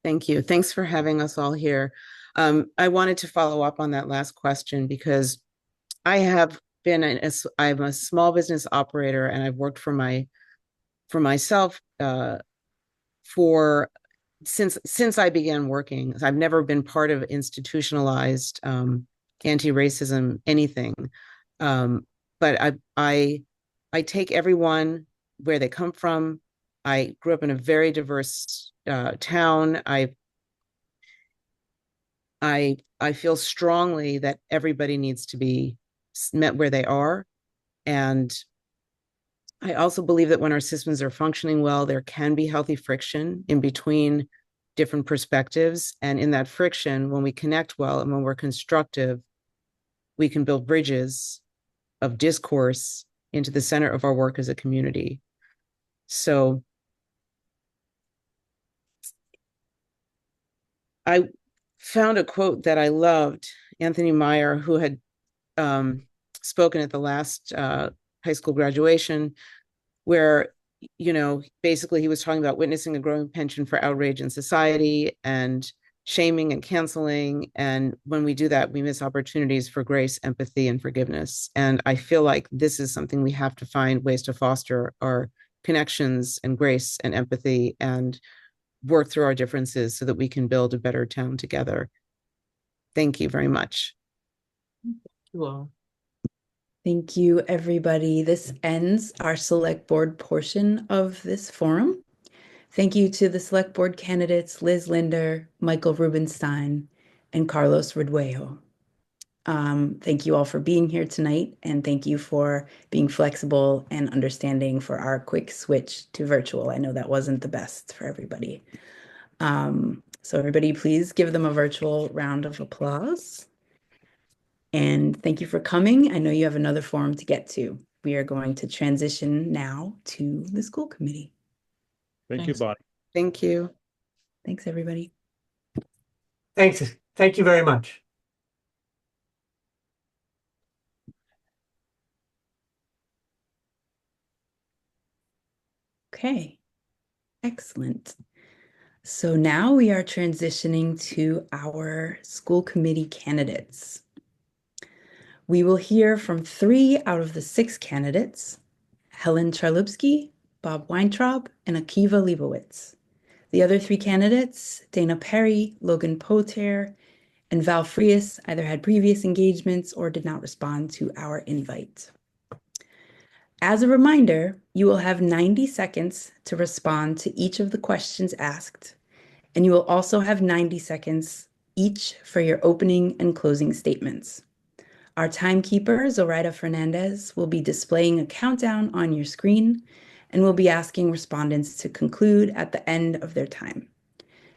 Thank you. Thanks for having us all here. I wanted to follow up on that last question because I'm a small business operator, and I've worked for myself since I began working. I've never been part of institutionalized anti-racism anything, but I take everyone where they come from. I grew up in a very diverse town. I feel strongly that everybody needs to be met where they are, and I also believe that when our systems are functioning well, there can be healthy friction in between different perspectives. And in that friction, when we connect well and when we're constructive, we can build bridges of discourse into the center of our work as a community. So I found a quote that I loved, Anthony Meyer, who had spoken at the last high school graduation, where, basically he was talking about witnessing a growing penchant for outrage in society and shaming and canceling. And when we do that, we miss opportunities for grace, empathy, and forgiveness. And I feel like this is something we have to find ways to foster our connections and grace and empathy and work through our differences so that we can build a better town together. Thank you very much. Thank you all. Thank you, everybody. This ends our select board portion of this forum. Thank you to the select board candidates, Liz Linder, Michael Rubenstein, and Carlos Reduejo. Thank you all for being here tonight, and thank you for being flexible and understanding for our quick switch to virtual. I know that wasn't the best for everybody. So everybody, please give them a virtual round of applause. And thank you for coming. I know you have another forum to get to. We are going to transition now to the school committee. Thank you, Thanks. Bonnie. Thank you. Thanks, everybody. Thanks. Thank you very much. Okay, excellent. So now we are transitioning to our school committee candidates. We will hear from 3 out of the 6 candidates, Helen Charlubsky, Bob Weintraub, and Akiva Leibowitz. The other 3 candidates, Dana Perry, Logan Poter, and Val Frias, either had previous engagements or did not respond to our invite. As a reminder, you will have 90 seconds to respond to each of the questions asked, and you will also have 90 seconds each for your opening and closing statements. Our timekeeper, Zoraida Fernandez, will be displaying a countdown on your screen and will be asking respondents to conclude at the end of their time.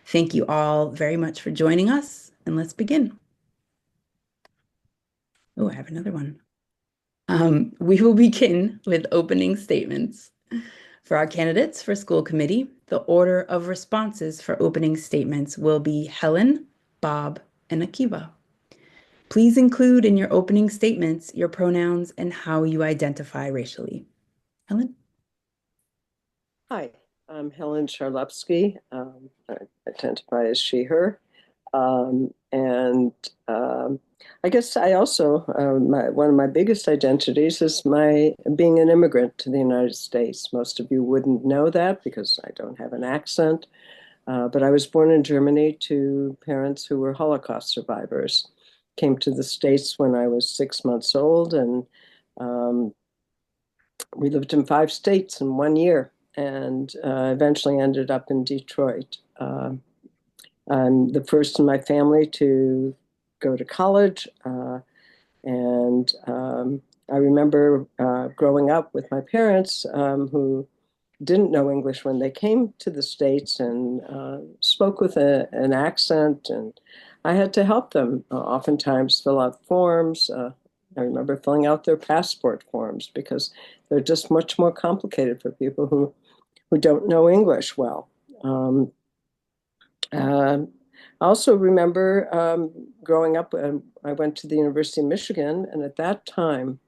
Thank you all very much for joining us, and let's begin. Oh, I have another one. We will begin with opening statements. For our candidates for school committee, the order of responses for opening statements will be Helen, Bob, and Akiva. Please include in your opening statements your pronouns and how you identify racially. Helen? Hi, I'm Helen Charlupsky. I identify as she, her. I guess I also, one of my biggest identities is my being an immigrant to the United States. Most of you wouldn't know that because I don't have an accent, but I was born in Germany to parents who were Holocaust survivors. Came to the States when I was 6 months old, and we lived in 5 states in 1 year, and eventually ended up in Detroit. I'm the first in my family to go to college, and I remember growing up with my parents who didn't know English when they came to the States and spoke with an accent, and I had to help them oftentimes fill out forms. I remember filling out their passport forms because they're just much more complicated for people who don't know English well. I also remember growing up, I went to the University of Michigan, and at that time,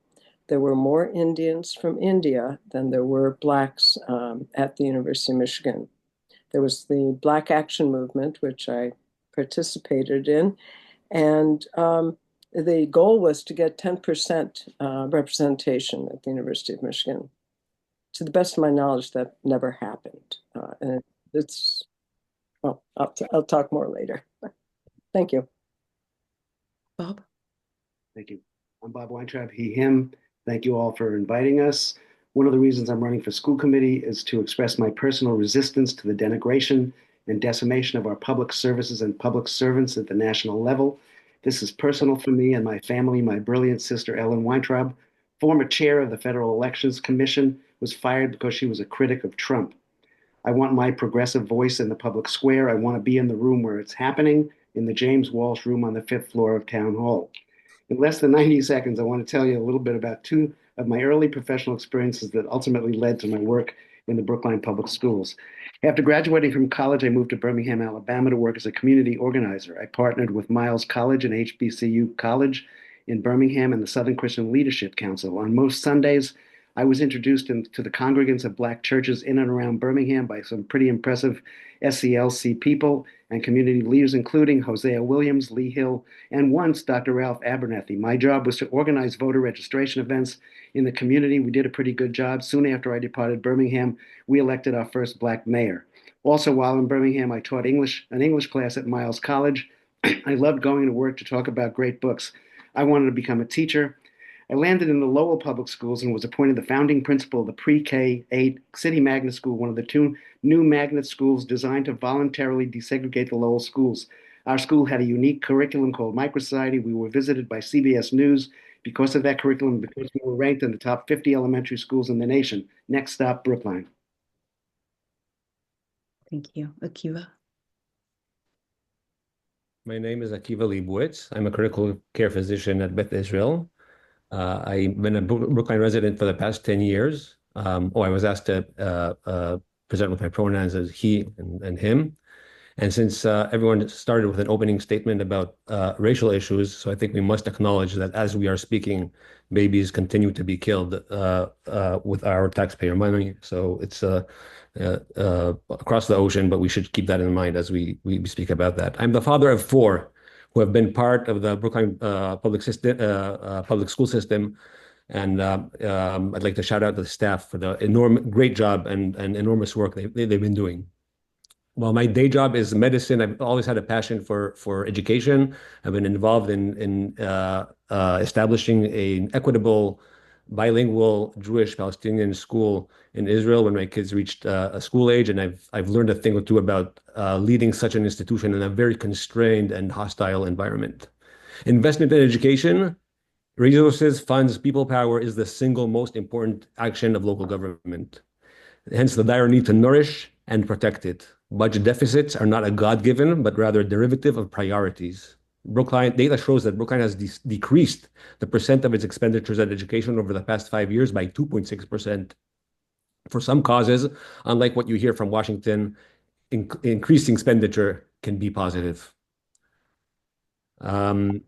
there were more Indians from India than there were Blacks at the University of Michigan. There was the Black Action Movement, which I participated in, and the goal was to get 10% representation at the University of Michigan. To the best of my knowledge, that never happened. And it's, well, I'll talk more later. Thank you. Bob? Thank you. I'm Bob Weintraub, he, him. Thank you all for inviting us. One of the reasons I'm running for school committee is to express my personal resistance to the denigration and decimation of our public services and public servants at the national level. This is personal for me and my family. My brilliant sister, Ellen Weintraub, former chair of the Federal Elections Commission, was fired because she was a critic of Trump. I want my progressive voice in the public square. I want to be in the room where it's happening, in the James Walsh room on the 5th floor of Town Hall. In less than 90 seconds, I want to tell you a little bit about 2 of my early professional experiences that ultimately led to my work in the Brookline Public Schools. After graduating from college, I moved to Birmingham, Alabama to work as a community organizer. I partnered with Miles College and HBCU College in Birmingham and the Southern Christian Leadership Council. On most Sundays, I was introduced to the congregants of Black churches in and around Birmingham by some pretty impressive SCLC people and community leaders, including Hosea Williams, Lee Hill, and once Dr. Ralph Abernathy. My job was to organize voter registration events in the community. We did a pretty good job. Soon after I departed Birmingham, we elected our first Black mayor. Also, while in Birmingham, I taught an English class at Miles College. I loved going to work to talk about great books. I wanted to become a teacher. I landed in the Lowell Public Schools and was appointed the founding principal of the Pre-K-8 City Magnet School, one of the 2 new magnet schools designed to voluntarily desegregate the Lowell schools. Our school had a unique curriculum called Microsociety. We were visited by CBS News because of that curriculum, because we were ranked in the top 50 elementary schools in the nation. Next stop, Brookline. Thank you. Akiva? My name is Akiva Leibowitz. I'm a critical care physician at Beth Israel. I've been a Brookline resident for the past 10 years. I was asked to present with my pronouns as he and him. And since everyone started with an opening statement about racial issues, so I think we must acknowledge that as we are speaking, babies continue to be killed with our taxpayer money. So it's across the ocean, but we should keep that in mind as we speak about that. I'm the father of four who have been part of the Brookline public school system. And I'd like to shout out to the staff for the great job and enormous work they've been doing. Well, my day job is medicine. I've always had a passion for education. I've been involved in establishing an equitable, bilingual Jewish-Palestinian school in Israel when my kids reached a school age, and I've learned a thing or two about leading such an institution in a very constrained and hostile environment. Investment in education, resources, funds, people power is the single most important action of local government. Hence the dire need to nourish and protect it. Budget deficits are not a God-given, but rather a derivative of priorities. Brookline data shows that Brookline has decreased the percent of its expenditures on education over the past 5 years by 2.6%. For some causes, unlike what you hear from Washington, increasing expenditure can be positive. Thank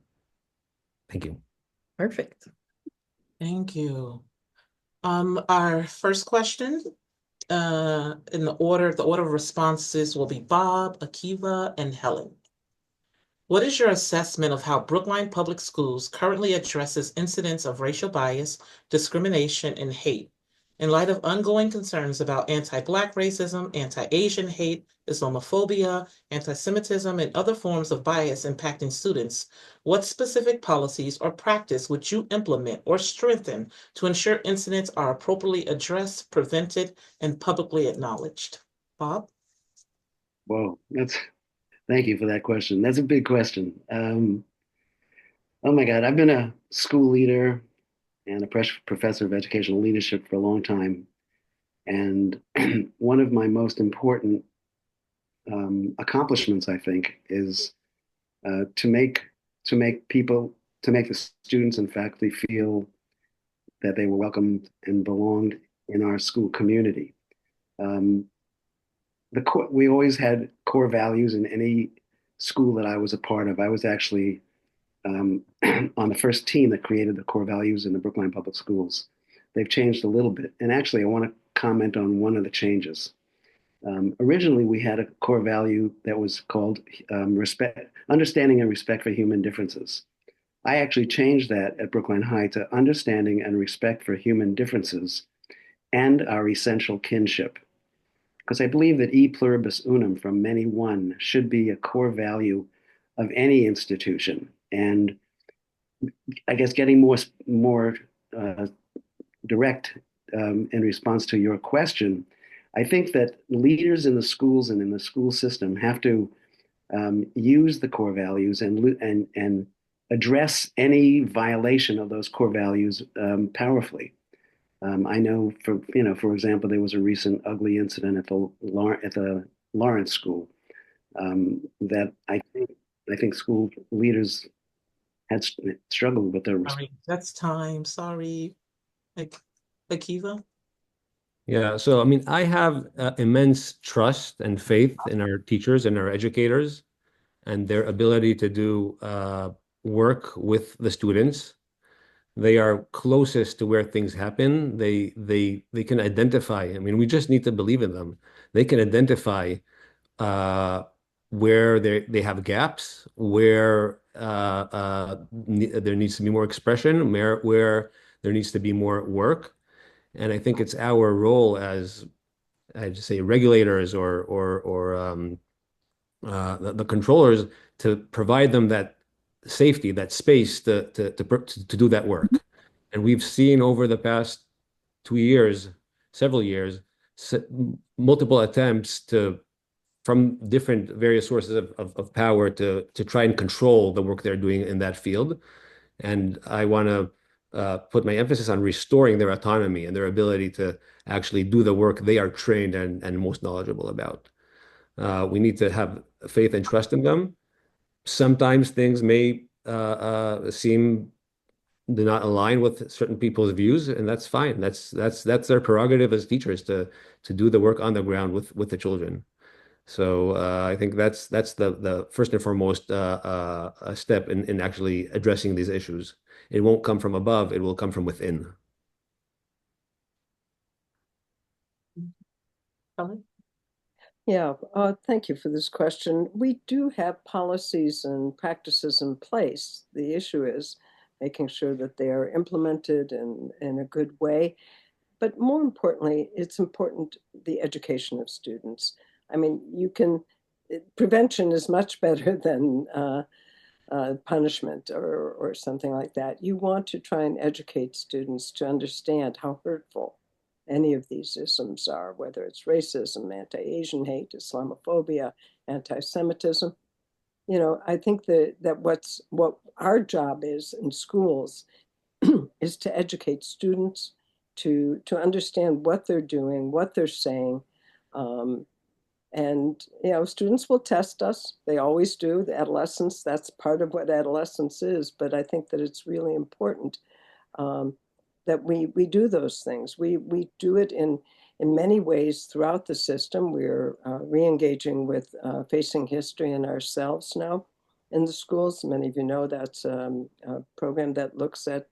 you. Perfect. Thank you. Our first question, in the order of responses will be Bob, Akiva, and Helen. What is your assessment of how Brookline Public Schools currently addresses incidents of racial bias, discrimination, and hate in light of ongoing concerns about anti-Black racism, anti-Asian hate, Islamophobia, anti-Semitism, and other forms of bias impacting students? What specific policies or practice would you implement or strengthen to ensure incidents are appropriately addressed, prevented, and publicly acknowledged? Bob? Whoa, thank you for that question. That's a big question. Oh my God, I've been a school leader and a professor of educational leadership for a long time. And one of my most important accomplishments, I think, is to make the students and faculty feel that they were welcomed and belonged in our school community. We always had core values in any school that I was a part of. I was actually on the first team that created the core values in the Brookline Public Schools. They've changed a little bit. And actually, I want to comment on one of the changes. Originally, we had a core value that was called understanding and respect for human differences. I actually changed that at Brookline High to understanding and respect for human differences and our essential kinship. Because I believe that e pluribus unum, from many one, should be a core value of any institution. And I guess getting more direct in response to your question, I think that leaders in the schools and in the school system have to use the core values and address any violation of those core values powerfully. I know, for example, there was a recent ugly incident at the Lawrence School that I think school leaders had struggled with their. Sorry, that's time. Sorry, Akiva. Yeah, so I mean, I have immense trust and faith in our teachers and our educators and their ability to do work with the students. They are closest to where things happen. They can identify. I mean, we just need to believe in them. They can identify where they have gaps, where there needs to be more expression, where there needs to be more work. And I think it's our role as, I'd say, regulators or the controllers to provide them that safety, that space to do that work. And we've seen over the past 2 years, several years, multiple attempts from different various sources of power to try and control the work they're doing in that field. And I want to put my emphasis on restoring their autonomy and their ability to actually do the work they are trained and most knowledgeable about. We need to have faith and trust in them. Sometimes things may seem do not align with certain people's views, and that's fine. That's their prerogative as teachers to do the work on the ground with the children. So I think that's the first and foremost step in actually addressing these issues. It won't come from above; it will come from within. Helen? Yeah, thank you for this question. We do have policies and practices in place. The issue is making sure that they are implemented in a good way. But more importantly, it's important the education of students. I mean, prevention is much better than punishment or something like that. You want to try and educate students to understand how hurtful any of these isms are, whether it's racism, anti-Asian hate, Islamophobia, anti-Semitism. You know, I think that what our job is in schools is to educate students to understand what they're doing, what they're saying. And you know, students will test us. They always do. The adolescence, that's part of what adolescence is. But I think that it's really important that we do those things. We do it in many ways throughout the system. We're re-engaging with facing history and ourselves now in the schools. Many of you know that's a program that looks at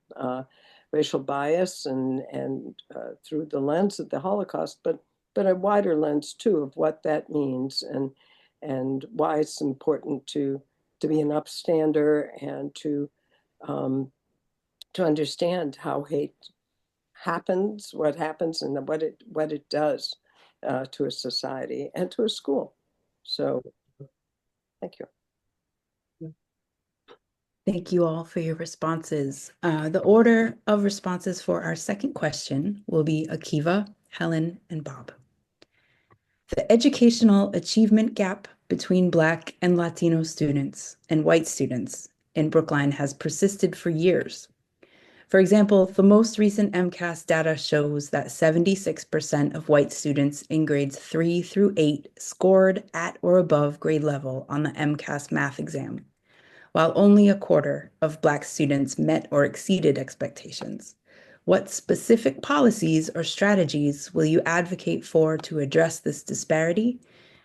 racial bias and through the lens of the Holocaust, but a wider lens too of what that means and why it's important to be an upstander and to understand how hate happens, what happens, and what it does to a society and to a school. So, thank you. Thank you all for your responses. The order of responses for our second question will be Akiva, Helen, and Bob. The educational achievement gap between Black and Latino students and white students in Brookline has persisted for years. For example, the most recent MCAS data shows that 76% of white students in grades 3 through 8 scored at or above grade level on the MCAS math exam, while only a quarter of Black students met or exceeded expectations. What specific policies or strategies will you advocate for to address this disparity?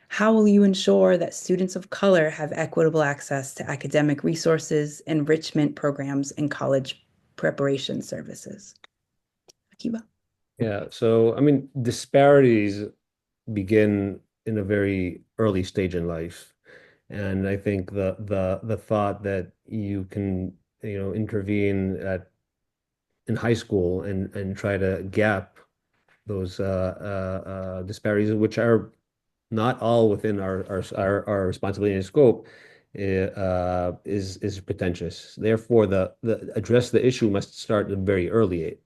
How will you ensure that students of color have equitable access to academic resources, enrichment programs, and college preparation services? Akiva? Yeah, so I mean, disparities begin in a very early stage in life. And I think the thought that you can, intervene in high school and try to gap those disparities, which are not all within our responsibility and scope, is pretentious. Therefore, the address the issue must start at a very early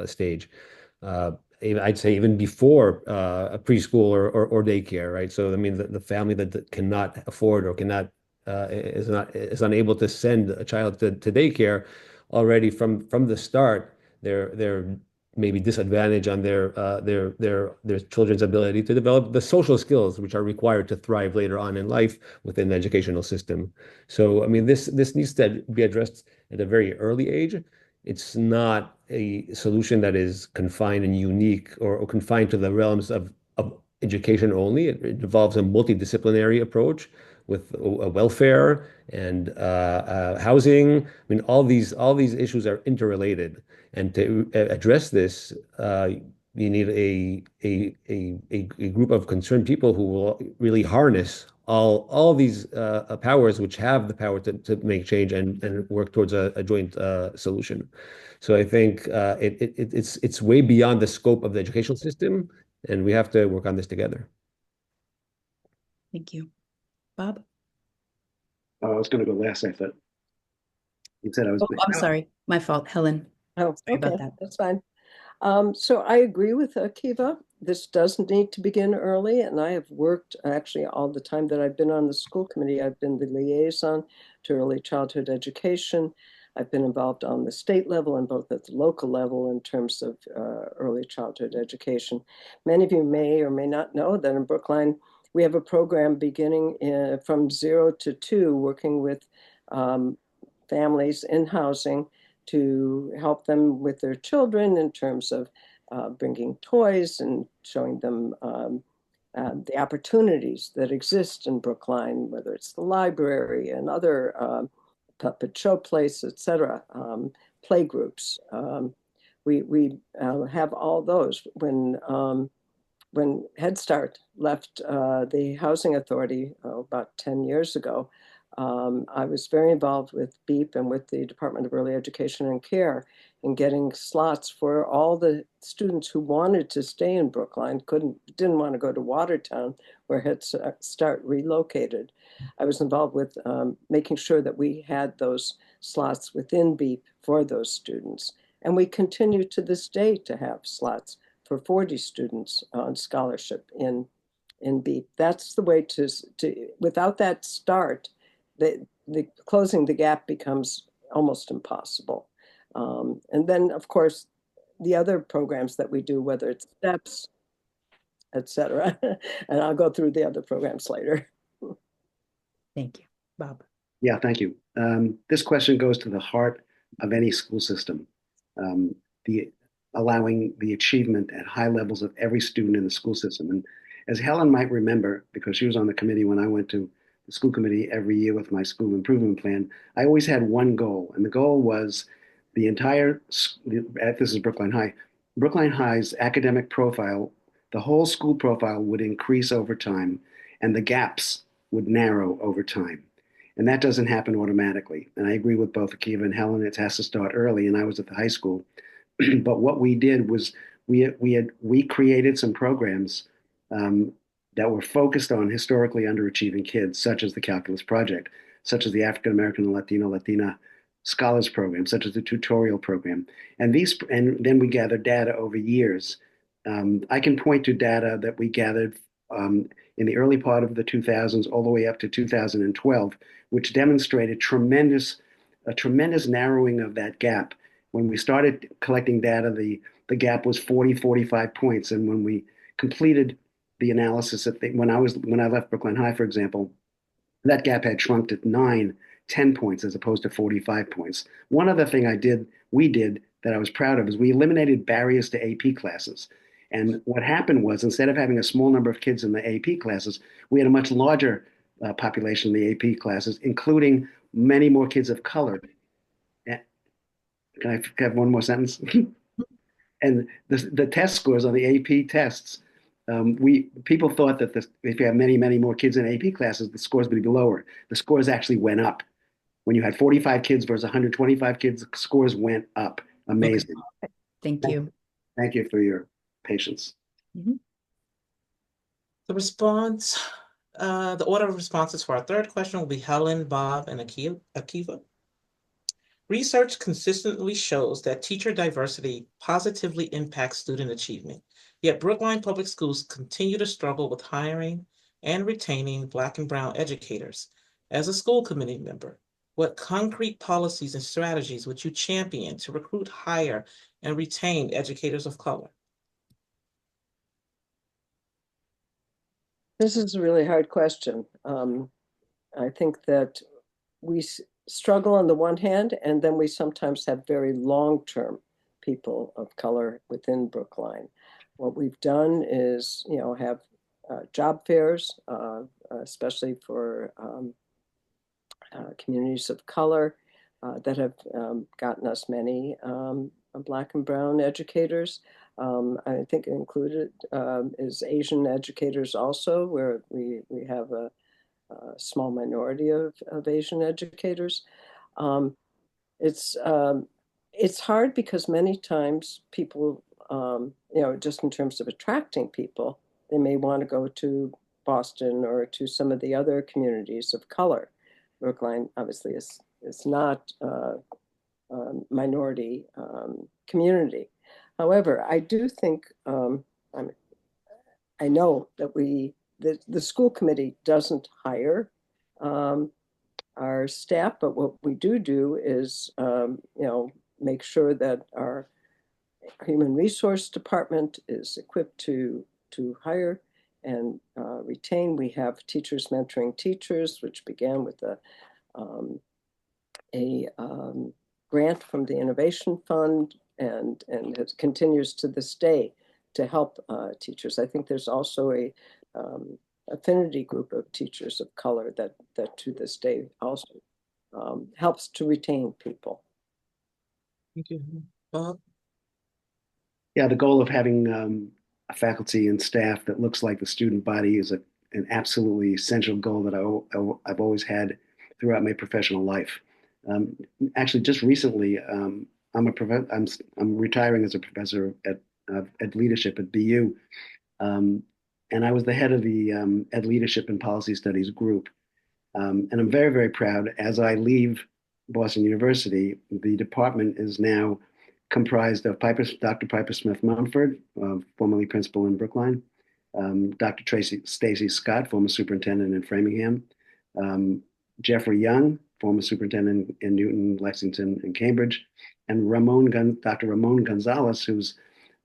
stage. I'd say even before a preschool or daycare, right? So I mean, the family that cannot afford or cannot is unable to send a child to daycare already from the start, they're maybe disadvantaged on their children's ability to develop the social skills which are required to thrive later on in life within the educational system. So I mean, this needs to be addressed at a very early age. It's not a solution that is confined and unique or confined to the realms of education only. It involves a multidisciplinary approach with welfare and housing. I mean, all these issues are interrelated, and to address this, you need a group of concerned people who will really harness all these powers, which have the power to make change and work towards a joint solution. So I think it's way beyond the scope of the educational system, and we have to work on this together. Thank you. Bob? I was going to go last. I thought you said I was. Oh, I'm sorry. My fault. Helen. Oh, Sorry about okay, that. that's fine. So I agree with Akiva. This does need to begin early, and I have worked actually all the time that I've been on the school committee. I've been the liaison to early childhood education. I've been involved on the state level and both at the local level in terms of early childhood education. Many of you may or may not know that in Brookline, we have a program beginning from 0 to 2, working with families in housing to help them with their children in terms of bringing toys and showing them the opportunities that exist in Brookline, whether it's the library and other puppet show place, etc., play groups. We have all those. When Head Start left the Housing Authority about 10 years ago, I was very involved with BEEP and with the Department of Early Education and Care in getting slots for all the students who wanted to stay in Brookline, didn't want to go to Watertown, where Head Start relocated. I was involved with making sure that we had those slots within BEEP for those students. And we continue to this day to have slots for 40 students on scholarship in BEEP. That's the way to without that start, the closing the gap becomes almost impossible. And then, of course, the other programs that we do, whether it's STEPS, etc. And I'll go through the other programs later. Thank you. Bob. Yeah, thank you. This question goes to the heart of any school system, allowing the achievement at high levels of every student in the school system. And as Helen might remember, because she was on the committee when I went to the school committee every year with my school improvement plan, I always had one goal. And the goal was the entire, this is Brookline High, Brookline High's academic profile, the whole school profile would increase over time and the gaps would narrow over time. And that doesn't happen automatically. And I agree with both Akiva and Helen, it has to start early. And I was at the high school. But what we did was we created some programs that were focused on historically underachieving kids, such as the Calculus Project, such as the African American and Latina Scholars Program, such as the tutorial program. And then we gathered data over years. I can point to data that we gathered in the early part of the 2000s all the way up to 2012, which demonstrated a tremendous narrowing of that gap. When we started collecting data, the gap was 40, 45 points. And when we completed the analysis, when I left Brookline High, for example, that gap had shrunk to 9, 10 points as opposed to 45 points. One other thing we did that I was proud of is we eliminated barriers to AP classes. And what happened was, instead of having a small number of kids in the AP classes, we had a much larger population in the AP classes, including many more kids of color. Can I have one more sentence? And the test scores on the AP tests, people thought that if you have many, many more kids in AP classes, the scores would be lower. The scores actually went up. When you had 45 kids versus 125 kids, the scores went up. Amazing. Okay. Thank you. Thank you for your patience. Mm-hmm. The order of responses for our third question will be Helen, Bob, and Akiva. Research consistently shows that teacher diversity positively impacts student achievement, yet Brookline Public Schools continue to struggle with hiring and retaining Black and Brown educators. As a school committee member, what concrete policies and strategies would you champion to recruit, hire, and retain educators of color? This is a really hard question. I think that we struggle on the one hand, and then we sometimes have very long-term people of color within Brookline. What we've done is, have job fairs, especially for communities of color that have gotten us many Black and Brown educators. I think included is Asian educators also, where we have a small minority of Asian educators. It's hard because many times people, just in terms of attracting people, they may want to go to Boston or to some of the other communities of color. Brookline obviously is not a minority community. However, I do think, I know that the school committee doesn't hire our staff, but what we do is, make sure that our human resource department is equipped to hire and retain. We have Teachers Mentoring Teachers, which began with a grant from the Innovation Fund and it continues to this day to help teachers. I think there's also a affinity group of teachers of color that to this day also helps to retain people. Thank you. Bob? Yeah, the goal of having a faculty and staff that looks like the student body is an absolutely essential goal that I've always had throughout my professional life. Actually, just recently, I'm retiring as a professor at leadership at BU, and I was the head of the Ed Leadership and Policy Studies group. And I'm very, very proud. As I leave Boston University, the department is now comprised of Dr. Piper Smith Mumford, formerly principal in Brookline, Dr. Stacy Scott, former superintendent in Framingham, Jeffrey Young, former superintendent in Newton, Lexington, and Cambridge, and Dr. Ramon Gonzalez, who's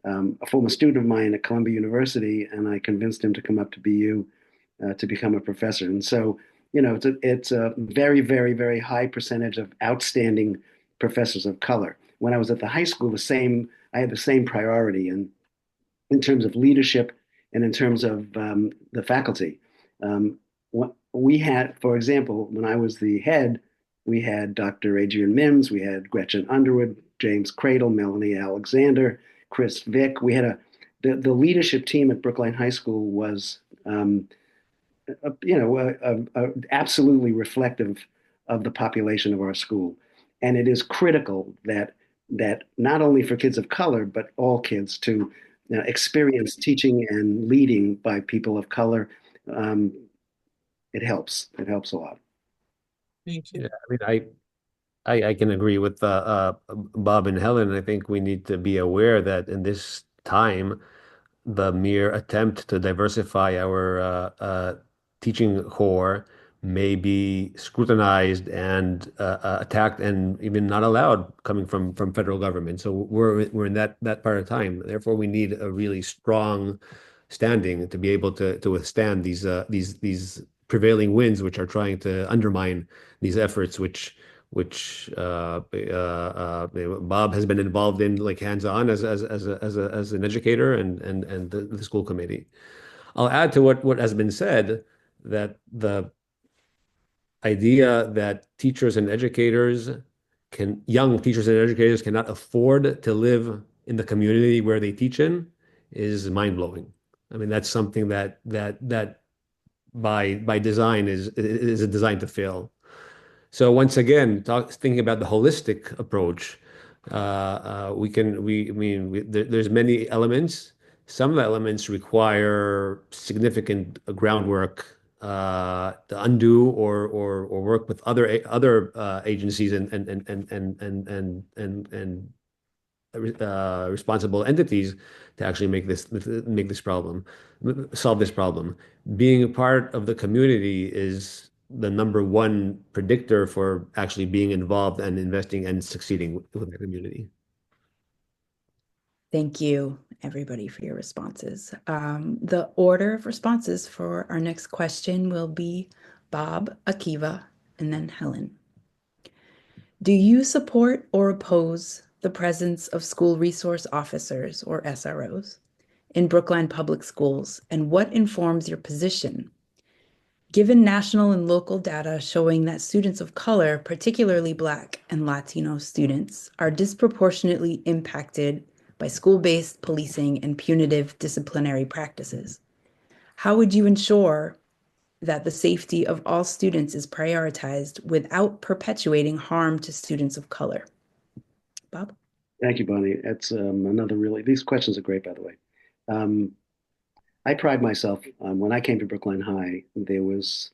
a former student of mine at Columbia University, and I convinced him to come up to BU to become a professor. And so, it's a very, very, very high percentage of outstanding professors of color. When I was at the high school, I had the same priority in terms of leadership and in terms of the faculty. We had, for example, when I was the head, we had Dr. Adrian Mims, we had Gretchen Underwood, James Cradle, Melanie Alexander, Chris Vick. We had the leadership team at Brookline High School was absolutely reflective of the population of our school. And it is critical that not only for kids of color, but all kids to experience teaching and leading by people of color. It helps. It helps a lot. Thank you. Yeah, I mean, I can agree with Bob and Helen. I think we need to be aware that in this time, the mere attempt to diversify our teaching core may be scrutinized and attacked and even not allowed coming from federal government. So we're in that part of time. Therefore, we need a really strong standing to be able to withstand these prevailing winds, which are trying to undermine these efforts, which Bob has been involved in, like hands-on as an educator and the school committee. I'll add to what has been said, that the idea that young teachers and educators cannot afford to live in the community where they teach in is mind-blowing. I mean, that's something that by design is designed to fail. So once again, thinking about the holistic approach, there's many elements. Some of the elements require significant groundwork to undo or work with other agencies and responsible entities to actually solve this problem. Being a part of the community is the number one predictor for actually being involved and investing and succeeding with the community. Thank you, everybody, for your responses. The order of responses for our next question will be Bob, Akiva, and then Helen. Do you support or oppose the presence of school resource officers, or SROs, in Brookline Public Schools, and what informs your position? Given national and local data showing that students of color, particularly Black and Latino students, are disproportionately impacted by school-based policing and punitive disciplinary practices, how would you ensure that the safety of all students is prioritized without perpetuating harm to students of color? Bob? Thank you, Bonnie. That's these questions are great, by the way. I pride myself when I came to Brookline High, there was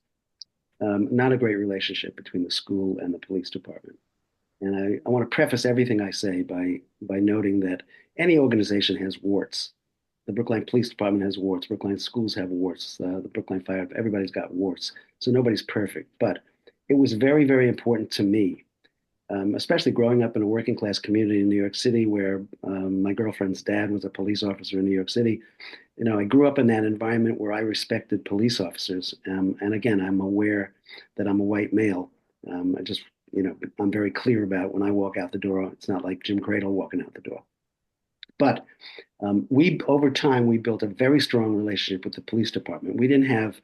not a great relationship between the school and the police department. And I want to preface everything I say by noting that any organization has warts. The Brookline Police Department has warts. Brookline schools have warts. The Brookline Fire, everybody's got warts. So nobody's perfect. But it was very, very important to me especially growing up in a working class community in New York City, where my girlfriend's dad was a police officer in New York City. I grew up in that environment where I respected police officers. And again, I'm aware that I'm a white male. I just, I'm very clear about when I walk out the door, it's not like Jim Cradle walking out the door. But over time, we built a very strong relationship with the police department. We didn't have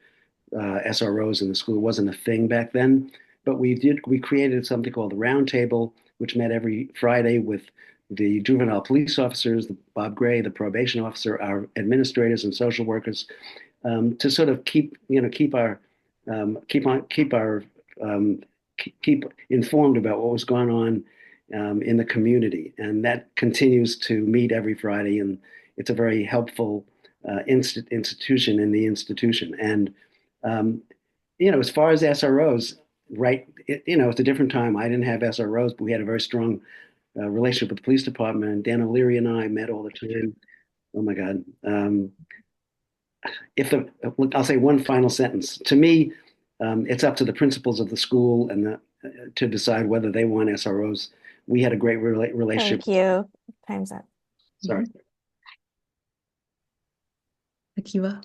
SROs in the school. It wasn't a thing back then, but we created something called the Round Table, which met every Friday with the juvenile police officers, Bob Gray, the probation officer, our administrators and social workers, to sort of keep informed about what was going on in the community. And that continues to meet every Friday, and it's a very helpful institution in the institution. And as far as SROs, right, it's a different time. I didn't have SROs, but we had a very strong relationship with the police department. And Dan O'Leary and I met all the time. Oh my God. I'll say one final sentence. To me, it's up to the principals of the school and to decide whether they want SROs. We had a great relationship. Thank you. Time's up. Sorry. Akiva?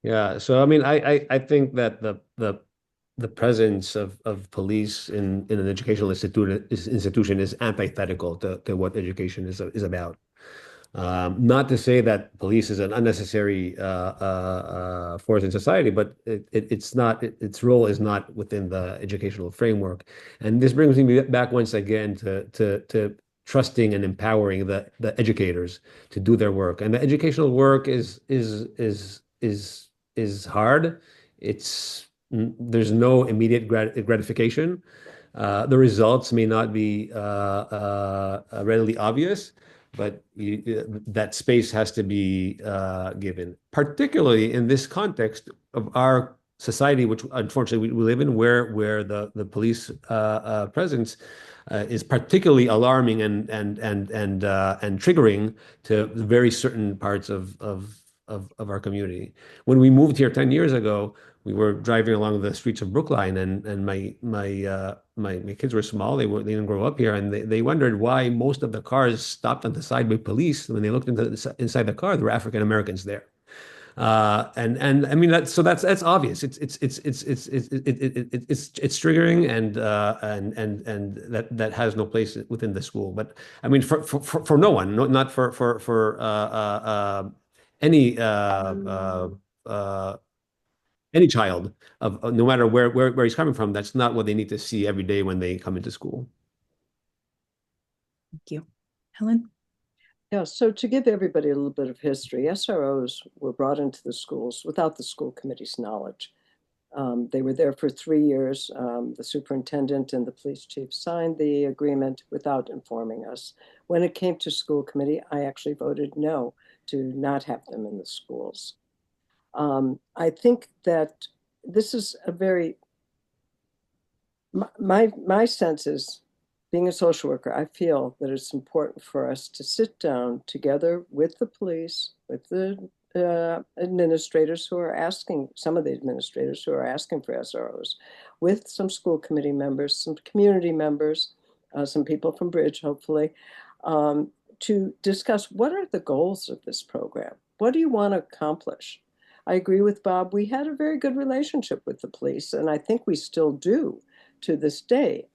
Yeah, so I mean, I think that the presence of police in an educational institution is antithetical to what education is about. Not to say that police is an unnecessary force in society, but it's not. Its role is not within the educational framework. And this brings me back once again to trusting and empowering the educators to do their work. And the educational work is hard. There's no immediate gratification. The results may not be readily obvious, but that space has to be given, particularly in this context of our society, which unfortunately we live in, where the police presence is particularly alarming and triggering to very certain parts of our community. When we moved here 10 years ago, we were driving along the streets of Brookline, and my kids were small. They didn't grow up here, and they wondered why most of the cars stopped on the side by police. When they looked inside the car, there were African Americans there. And I mean that's obvious. It's triggering, and that has no place within the school. But I mean for no one, not for any child of no matter where he's coming from. That's not what they need to see every day when they come into school. Thank you. Helen? Yeah, so to give everybody a little bit of history, SROs were brought into the schools without the school committee's knowledge. They were there for 3 years. The superintendent and the police chief signed the agreement without informing us. When it came to school committee, I actually voted no to not have them in the schools. I think that this is a very, my sense is, being a social worker, I feel that it's important for us to sit down together with the police, with the administrators who are asking, some of the administrators who are asking for SROs, with some school committee members, some community members, some people from Bridge, hopefully, to discuss what are the goals of this program? What do you want to accomplish? I agree with Bob. We had a very good relationship with the police, and I think we still do to this day.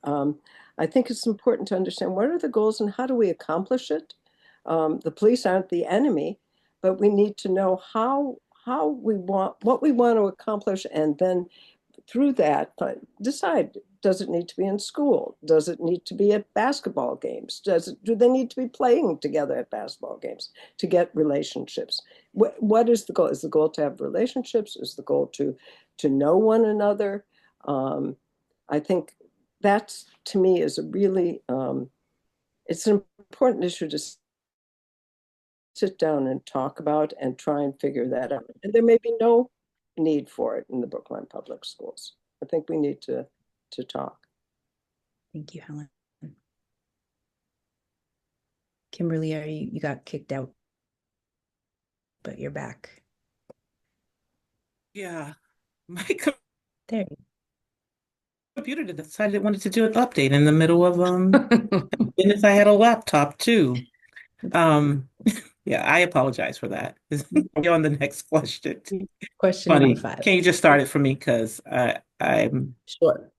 I think it's important to understand what are the goals and how do we accomplish it. The police aren't the enemy, but we need to know what we want to accomplish, and then through that decide, does it need to be in school? Does it need to be at basketball games? Do they need to be playing together at basketball games to get relationships? What is the goal? Is the goal to have relationships? Is the goal to know one another? I think that, to me, is a really, it's an important issue to sit down and talk about and try and figure that out. And there may be no need for it in the Brookline Public Schools. I think we need to talk. Thank you, Helen. Kimberly, you got kicked out, but you're back. Yeah. There you go. computer decided it wanted to do an update in the middle of and if I had a laptop too. Yeah, I apologize for that. You're on the next question. Question Funny. number 5. Can you just start it for me? Because I'm Sure.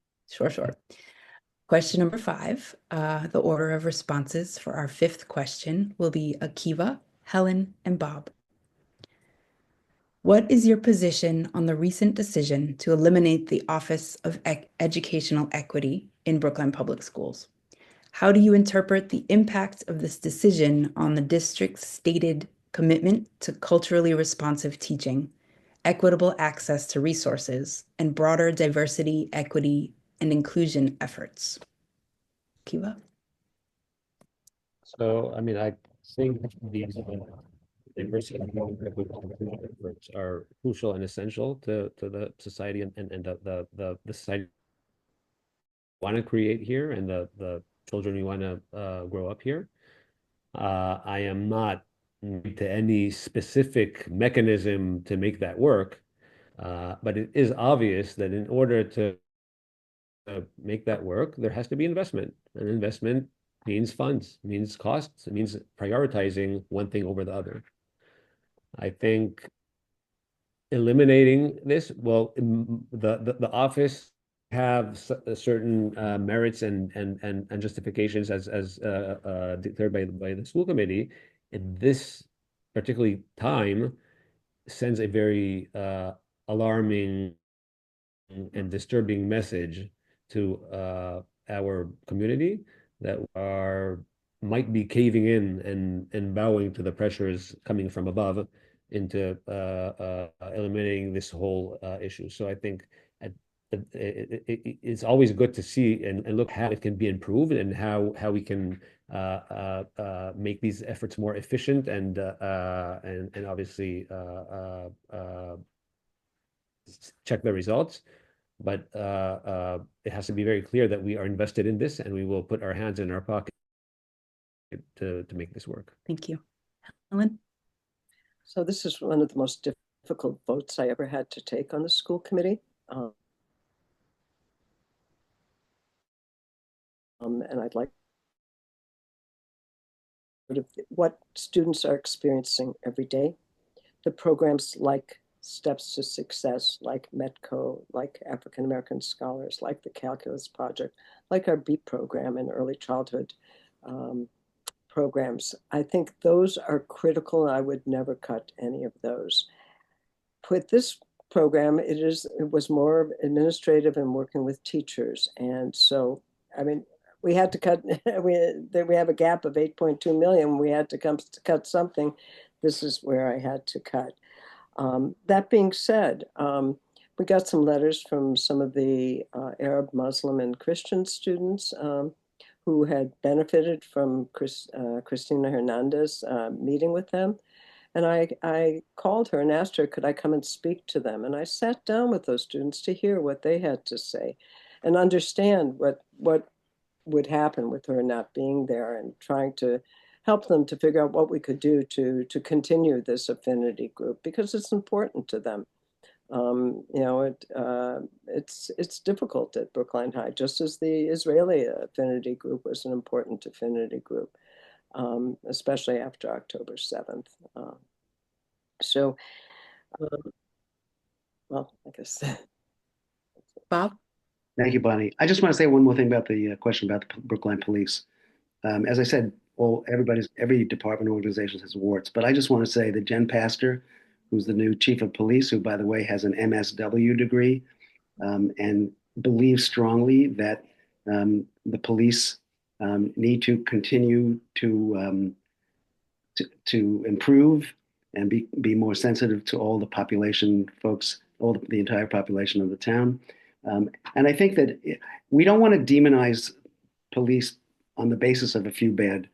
Question number 5. The order of responses for our 5th question will be Akiva, Helen, and Bob. What is your position on the recent decision to eliminate the Office of Educational Equity in Brookline Public Schools? How do you interpret the impact of this decision on the district's stated commitment to culturally responsive teaching, equitable access to resources, and broader diversity, equity, and inclusion efforts? Kiva? So, I mean, I think these diversity and inclusion efforts are crucial and essential to the society and the society want to create here and the children we want to grow up here. I am not to any specific mechanism to make that work, but it is obvious that in order to make that work, there has to be investment. And investment means funds, means costs, it means prioritizing one thing over the other. I think eliminating this, well, the office have certain merits and justifications as declared by the school committee. And this particularly time sends a very alarming and disturbing message to our community that might be caving in and bowing to the pressures coming from above into eliminating this whole issue. So I think it's always good to see and look how it can be improved and how we can make these efforts more efficient and obviously check the results. But it has to be very clear that we are invested in this and we will put our hands in our pocket to make this work. Thank you. Helen? So this is one of the most difficult votes I ever had to take on the school committee. And I'd like what students are experiencing every day. The programs like Steps to Success, like METCO, like African American Scholars, like the Calculus Project, like our BEAT program and early childhood programs. I think those are critical, and I would never cut any of those. With this program, it was more administrative and working with teachers. And so, I mean, we had to cut, we have a gap of 8.2 million. We had to cut something. This is where I had to cut. That being said, we got some letters from some of the Arab, Muslim, and Christian students who had benefited from Cristina Hernandez meeting with them. And I called her and asked her, could I come and speak to them? And I sat down with those students to hear what they had to say and understand what would happen with her not being there, and trying to help them to figure out what we could do to continue this affinity group, because it's important to them. You know, it's difficult at Brookline High, just as the Israeli affinity group was an important affinity group, especially after October 7th. Well, I guess. Bob? Thank you, Bonnie. I just want to say one more thing about the question about the Brookline Police. As I said, every department organization has warts, but I just want to say that Jen Pastor, who's the new chief of police, who, by the way, has an MSW degree, and believes strongly that the police need to continue to improve and be more sensitive to all the population folks, the entire population of the town. And I think that we don't want to demonize police on the basis of a few bad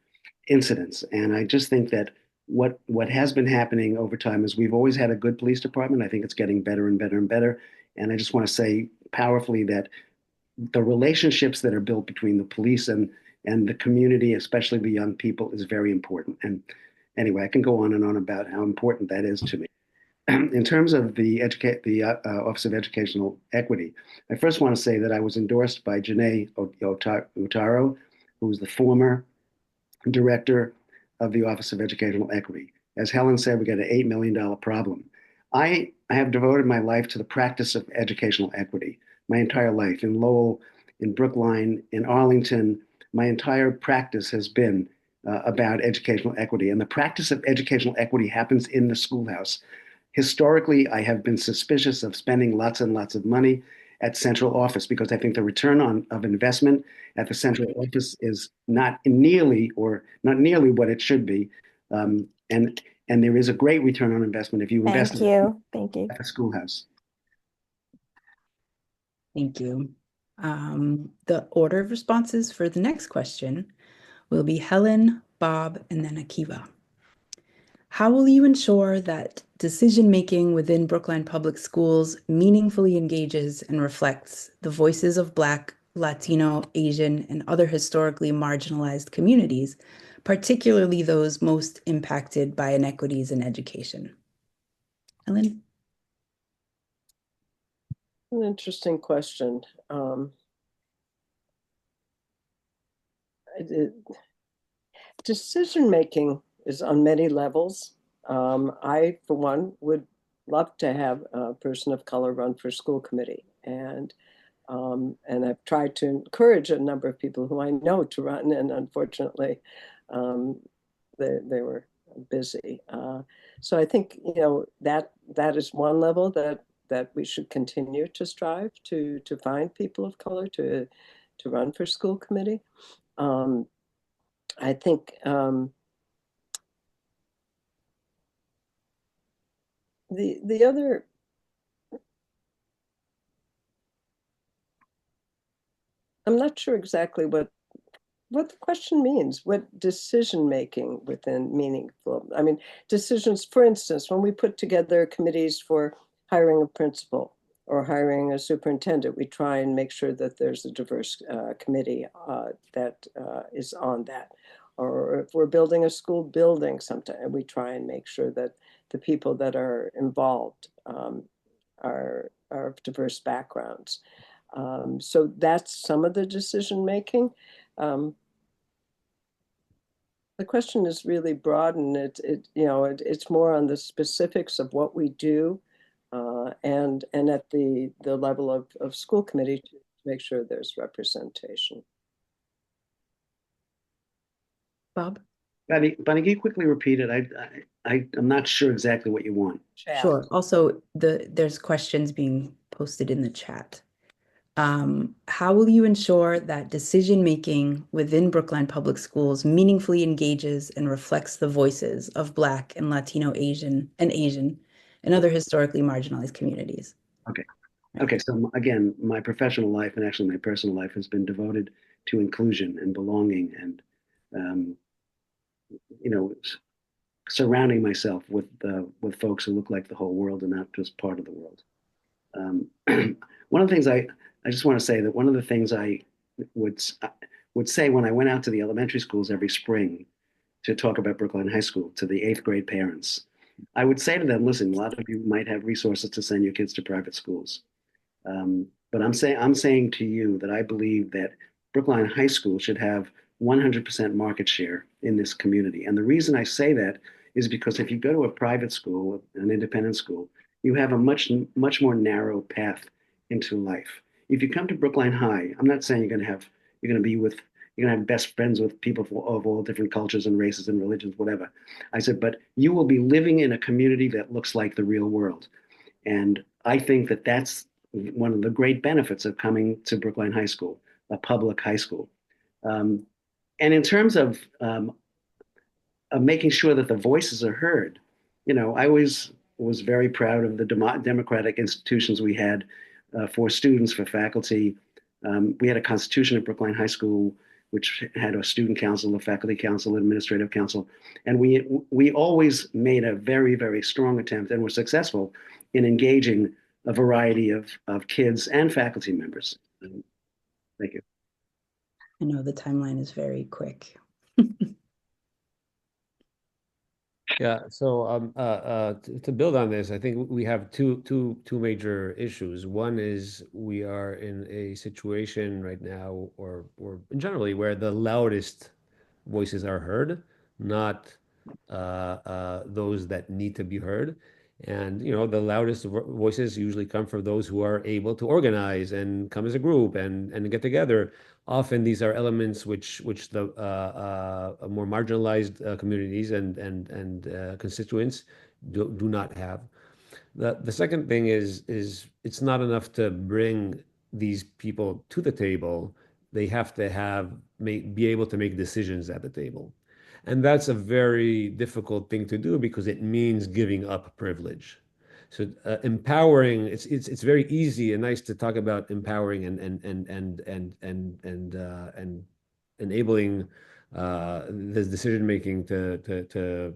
incidents. And I just think that what has been happening over time is we've always had a good police department. I think it's getting better and better and better. And I just want to say powerfully that the relationships that are built between the police and the community, especially the young people, is very important. And anyway, I can go on and on about how important that is to me. in terms of the Office of Educational Equity, I first want to say that I was endorsed by Janae Utaro, who was the former director of the Office of Educational Equity. As Helen said, we got an $8 million problem. I have devoted my life to the practice of educational equity, my entire life. In Lowell, in Brookline, in Arlington, my entire practice has been about educational equity. And the practice of educational equity happens in the schoolhouse. Historically, I have been suspicious of spending lots and lots of money at central office because I think the return of investment at the central office is not nearly what it should be. And there is a great return on investment if you invest Thank you. Thank you. at the schoolhouse. Thank you. The order of responses for the next question will be Helen, Bob, and then Akiva. How will you ensure that decision-making within Brookline Public Schools meaningfully engages and reflects the voices of Black, Latino, Asian, and other historically marginalized communities, particularly those most impacted by inequities in education? Helen? An interesting question. Decision-making is on many levels. I, for one, would love to have a person of color run for school committee. And I've tried to encourage a number of people who I know to run, and unfortunately, they were busy. So I think, that is one level that we should continue to strive to find people of color to run for school committee. I think the other, I'm not sure exactly what the question means. What decision making within meaningful? I mean, decisions, for instance, when we put together committees for hiring a principal or hiring a superintendent, we try and make sure that there's a diverse committee that is on that. Or if we're building a school building sometime, we try and make sure that the people that are involved are of diverse backgrounds. So that's some of the decision making. The question is really broad, and it's more on the specifics of what we do, and at the level of school committee to make sure there's representation. Bob? Bonnie, can you quickly repeat it? I'm not sure exactly what you want. Sure. Also, there's questions being posted in the chat. How will you ensure that decision-making within Brookline Public Schools meaningfully engages and reflects the voices of Black and Latino, Asian, and other historically marginalized communities? Okay. So again, my professional life and actually my personal life has been devoted to inclusion and belonging and, surrounding myself with folks who look like the whole world and not just part of the world. One of the things I just want to say that one of the things I would say when I went out to the elementary schools every spring to talk about Brookline High School to the 8th grade parents, I would say to them, listen, a lot of you might have resources to send your kids to private schools. But I'm saying to you that I believe that Brookline High School should have 100% market share in this community. And the reason I say that is because if you go to a private school, an independent school, you have a much more narrow path into life. If you come to Brookline High, I'm not saying you're going to have best friends with people of all different cultures and races and religions, whatever. I said, but you will be living in a community that looks like the real world. And I think that that's one of the great benefits of coming to Brookline High School, a public high school. And in terms of making sure that the voices are heard, I always was very proud of the democratic institutions we had for students, for faculty. We had a constitution at Brookline High School, which had a student council, a faculty council, administrative council. And we always made a very, very strong attempt and were successful in engaging a variety of kids and faculty members. Thank you. I know the timeline is very quick. Yeah, so to build on this, I think we have two major issues. One is we are in a situation right now, or generally, where the loudest voices are heard, not those that need to be heard. And the loudest voices usually come from those who are able to organize and come as a group and get together. Often these are elements which the more marginalized communities and constituents do not have. The second thing is it's not enough to bring these people to the table. They have to be able to make decisions at the table. And that's a very difficult thing to do because it means giving up privilege. So empowering, it's very easy and nice to talk about empowering and enabling this decision making to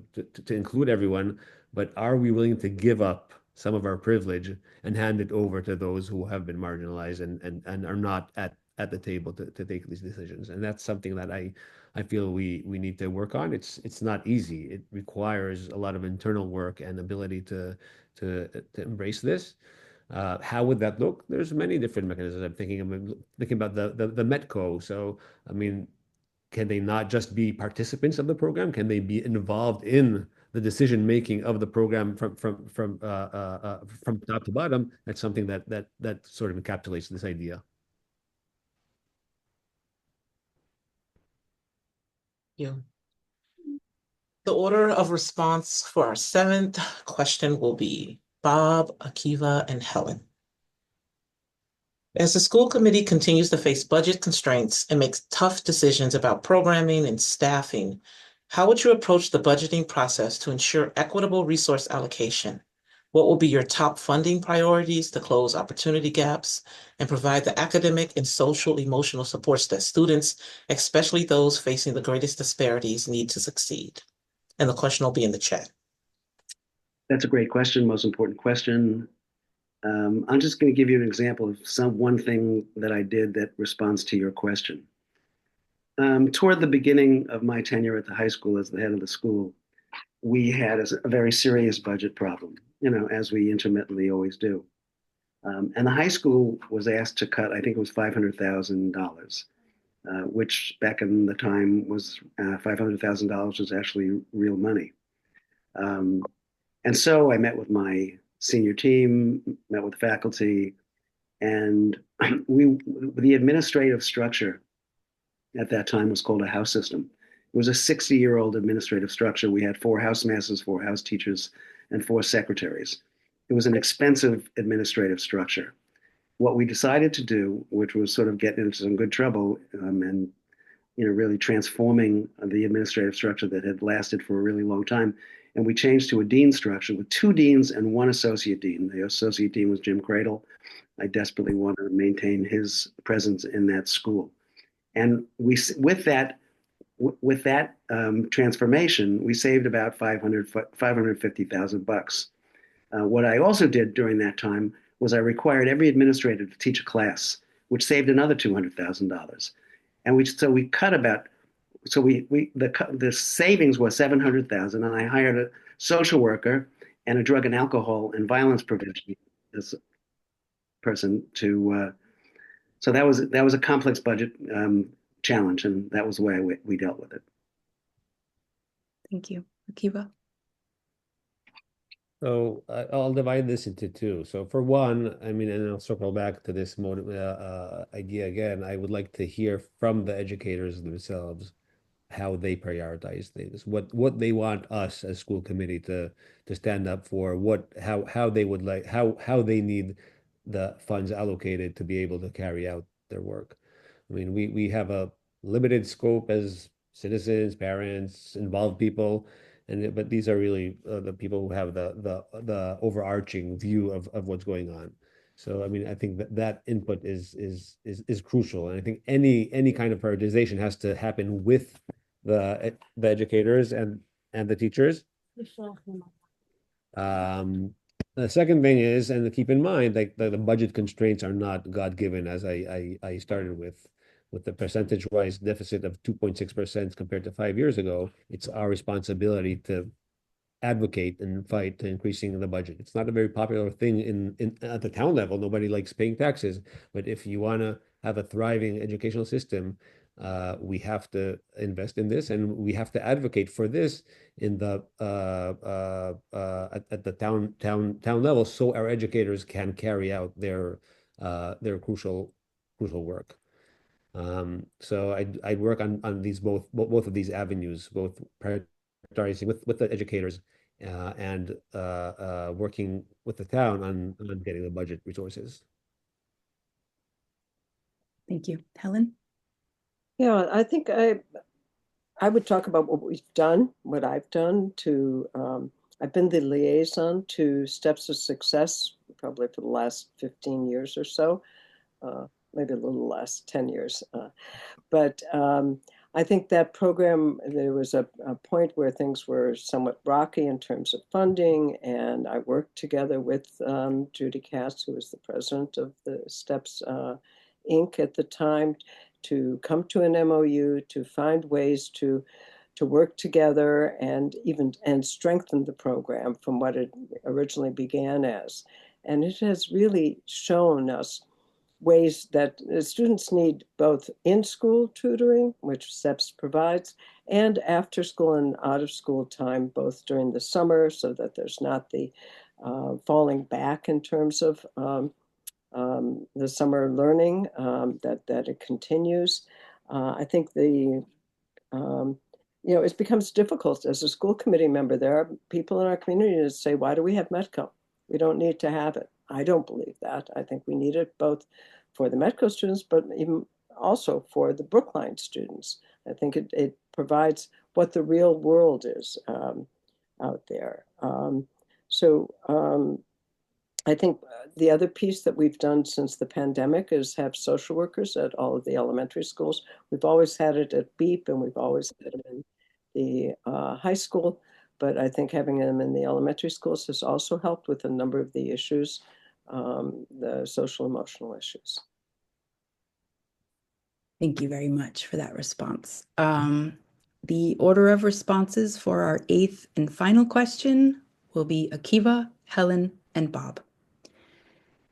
include everyone. But are we willing to give up some of our privilege and hand it over to those who have been marginalized and are not at the table to take these decisions? And that's something that I feel we need to work on. It's not easy. It requires a lot of internal work and ability to embrace this. How would that look? There's many different mechanisms. I'm thinking about the Metco. So, I mean, can they not just be participants of the program? Can they be involved in the decision making of the program from top to bottom? That's something that sort of encapsulates this idea. You. The order of response for our seventh question will be Bob, Akiva, and Helen. As the school committee continues to face budget constraints and makes tough decisions about programming and staffing, how would you approach the budgeting process to ensure equitable resource allocation? What will be your top funding priorities to close opportunity gaps and provide the academic and social emotional supports that students, especially those facing the greatest disparities, need to succeed? And the question will be in the chat. That's a great question, most important question. I'm just going to give you an example of one thing that I did that responds to your question. Toward the beginning of my tenure at the high school as the head of the school, we had a very serious budget problem, as we intermittently always do. And the high school was asked to cut, I think it was $500,000, which back in the time was $500,000 was actually real money. And so I met with my senior team, met with the faculty, and the administrative structure at that time was called a house system. It was a 60-year-old administrative structure. We had 4 house masters, 4 house teachers, and 4 secretaries. It was an expensive administrative structure. What we decided to do, which was sort of getting into some good trouble and really transforming the administrative structure that had lasted for a really long time, and we changed to a dean structure with 2 deans and 1 associate dean. The associate dean was Jim Cradle. I desperately wanted to maintain his presence in that school. And with that transformation, we saved about $550,000. What I also did during that time was I required every administrator to teach a class, which saved another $200,000. And the savings was $700,000, and I hired a social worker and a drug and alcohol and violence prevention person to. So that was a complex budget challenge, and that was the way we dealt with it. Thank you. Akiva? So I'll divide this into 2. So for one, I mean, and I'll circle back to this idea again. I would like to hear from the educators themselves how they prioritize things, what they want us as school committee to stand up for, how they would like how they need the funds allocated to be able to carry out their work. I mean, we have a limited scope as citizens, parents, involved people, but these are really the people who have the overarching view of what's going on. So I mean, I think that input is crucial, and I think any kind of prioritization has to happen with the educators and the teachers. The second thing is, and to keep in mind, like the budget constraints are not God-given, as I started with the percentage-wise deficit of 2.6% compared to 5 years ago. It's our responsibility to advocate and fight to increasing the budget. It's not a very popular thing in at the town level. Nobody likes paying taxes, but if you want to have a thriving educational system, we have to invest in this, and we have to advocate for this in the at the town level, so our educators can carry out their crucial work. So I'd work on these both of these avenues, both prioritizing with the educators and working with the town on getting the budget resources. Thank you. Helen? Yeah, I think I would talk about what we've done, what I've done to, I've been the liaison to Steps of Success probably for the last 15 years or so, maybe a little less, 10 years. But I think that program, there was a point where things were somewhat rocky in terms of funding, and I worked together with Judy Cass, who was the president of the Steps Inc. at the time, to come to an MOU, to find ways to work together and strengthen the program from what it originally began as. And it has really shown us ways that students need both in-school tutoring, which SEPS provides, and after school and out of school time, both during the summer, so that there's not the falling back in terms of the summer learning, that it continues. I think it becomes difficult as a school committee member. There are people in our community that say, why do we have Metco? We don't need to have it. I don't believe that. I think we need it both for the Metco students, but even also for the Brookline students. I think it provides what the real world is out there. I think the other piece that we've done since the pandemic is have social workers at all of the elementary schools. We've always had it at BEEP, and we've always had it in the high school, but I think having them in the elementary schools has also helped with a number of the issues, the social emotional issues. Thank you very much for that response. The order of responses for our 8th and final question will be Akiva, Helen, and Bob.